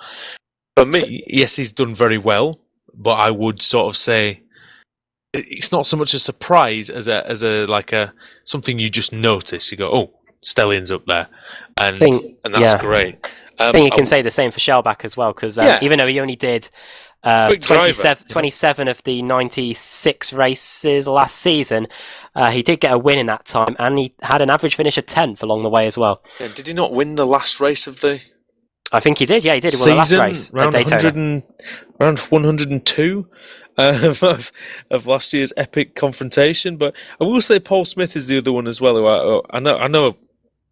for me, yes, he's done very well, but I would sort of say it's not so much a surprise as a something you just notice. You go, oh, Stellian's up there, and that's great. I think you can say the same for Shellback as well, because even though he only did 27 of the 96 races last season, he did get a win in that time, and he had an average finish of 10th along the way as well. Yeah, did he not win the last race of the? I think he did. Yeah, he did. He won the last race round at Daytona. Round 102 of last year's epic confrontation. But I will say Paul Smith is the other one as well. Who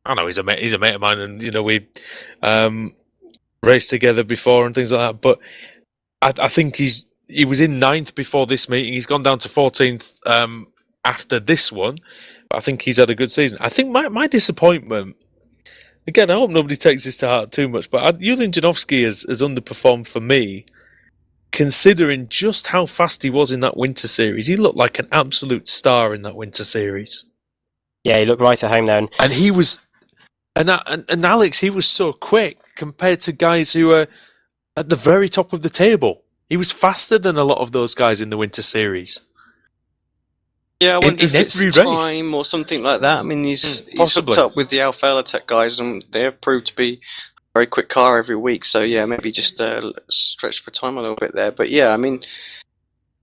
I know he's a mate of mine, and we raced together before and things like that. But I think he was in 9th before this meeting. He's gone down to 14th after this one. But I think he's had a good season. I think my disappointment, again, I hope nobody takes this to heart too much, but Yulin Janovsky has underperformed for me, considering just how fast he was in that Winter Series. He looked like an absolute star in that Winter Series. Yeah, he looked right at home there. And he was... And Alex, he was so quick compared to guys who are at the very top of the table. He was faster than a lot of those guys in the Winter Series. Yeah, I wonder if it's every time or something like that. I mean, he's hooked up with the Alpha Elitech guys, and they've proved to be a very quick car every week. So yeah, maybe just stretch for time a little bit there. But yeah, I mean,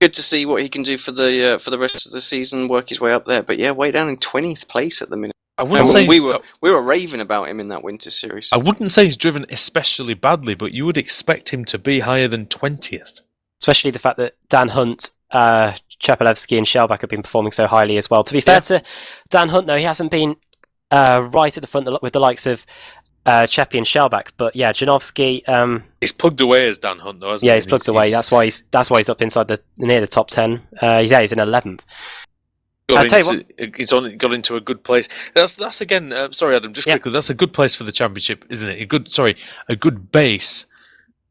good to see what he can do for the rest of the season, work his way up there. But yeah, way down in 20th place at the minute. I wouldn't say we were raving about him in that Winter Series. I wouldn't say he's driven especially badly, but you would expect him to be higher than 20th. Especially the fact that Dan Hunt, Chepelevsky and Shellback have been performing so highly as well. To be fair to Dan Hunt, though, he hasn't been right at the front with the likes of Cheppy and Shellback. But yeah, Janovsky... he's plugged away as Dan Hunt, though, hasn't he? Yeah, he's plugged away. That's why he's up inside near the top 10. He's in 11th. He's got into a good place. That's again. Sorry, Adam. Just quickly, that's a good place for the championship, isn't it? A good base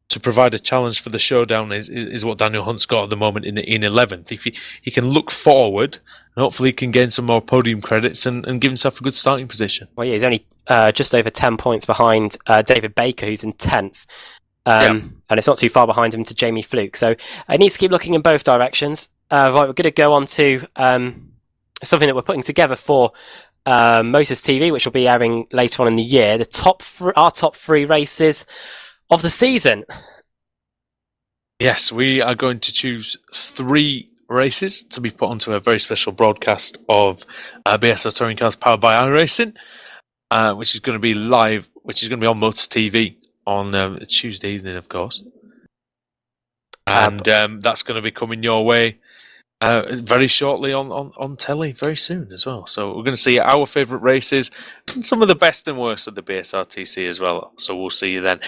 to provide a challenge for the showdown is what Daniel Hunt's got at the moment in 11th. If he can look forward, and hopefully he can gain some more podium credits and give himself a good starting position. Well, yeah, he's only just over 10 points behind David Baker, who's in 10th. And it's not too far behind him to Jamie Fluke. So he needs to keep looking in both directions. Right, we're going to go on to something that we're putting together for Motors TV, which will be airing later on in the year. Our top 3 races of the season. Yes, we are going to choose 3 races to be put onto a very special broadcast of BSR Touring Cars powered by iRacing, which is going to be live, which is going to be on Motors TV on Tuesday evening, of course. And that's going to be coming your way very shortly on telly very soon as well. So we're going to see our favourite races and some of the best and worst of the BSRTC as well. So we'll see you then.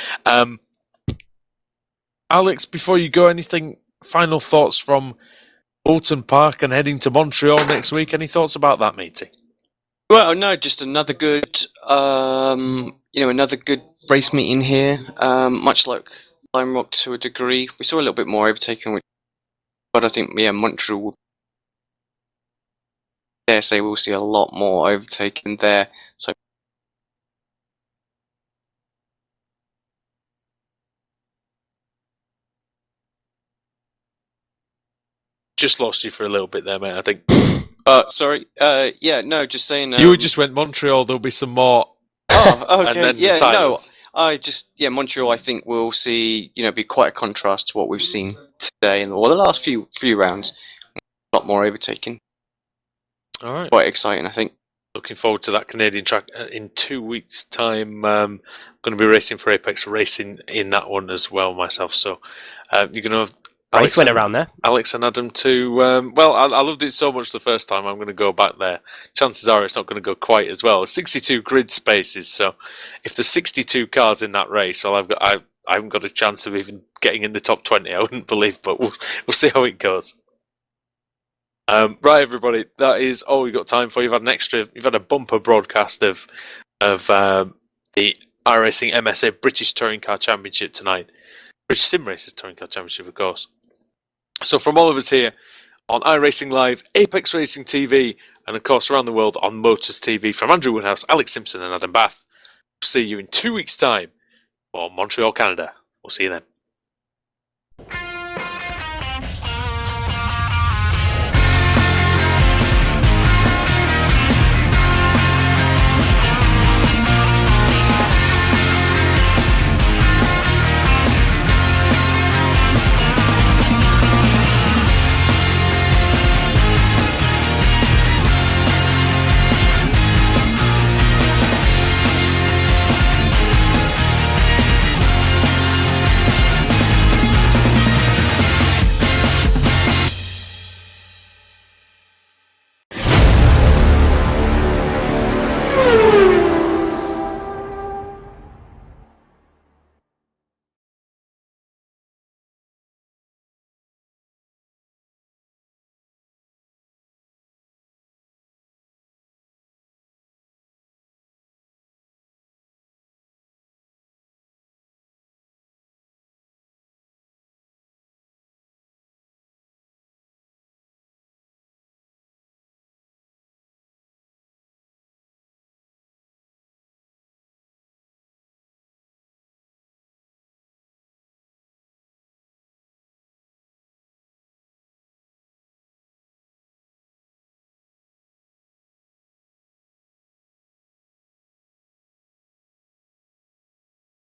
Alex, before you go, anything final thoughts from Oulton Park and heading to Montreal next week? Any thoughts about that meeting? Well, no, just another good, another good race meeting here. Much like Lime Rock to a degree, we saw a little bit more overtaking, but I think Montreal will. Dare say we'll see a lot more overtaking there. So. Just lost you for a little bit there, mate, I think. Sorry. Just saying. You just went Montreal, there'll be some more. Oh, okay. And then silence. Montreal, I think we'll see, be quite a contrast to what we've seen today and the last few rounds. A lot more overtaking. All right. Quite exciting, I think. Looking forward to that Canadian track in 2 weeks' time. I'm going to be racing for Apex Racing in that one as well myself. So you're going to have Alex went around there. Alex and Adam too. I loved it so much the first time. I'm going to go back there. Chances are it's not going to go quite as well. 62 grid spaces. So if there's 62 cars in that race, well, I haven't got a chance of even getting in the top 20. I wouldn't believe, but we'll see how it goes. Right, everybody, that is all we've got time for. You've had a bumper broadcast of the iRacing MSA British Touring Car Championship tonight. British Sim Racers Touring Car Championship, of course. So from all of us here on iRacing Live, Apex Racing TV, and of course around the world on Motors TV, from Andrew Woodhouse, Alex Simpson and Adam Bath, we'll see you in 2 weeks' time for Montreal, Canada. We'll see you then.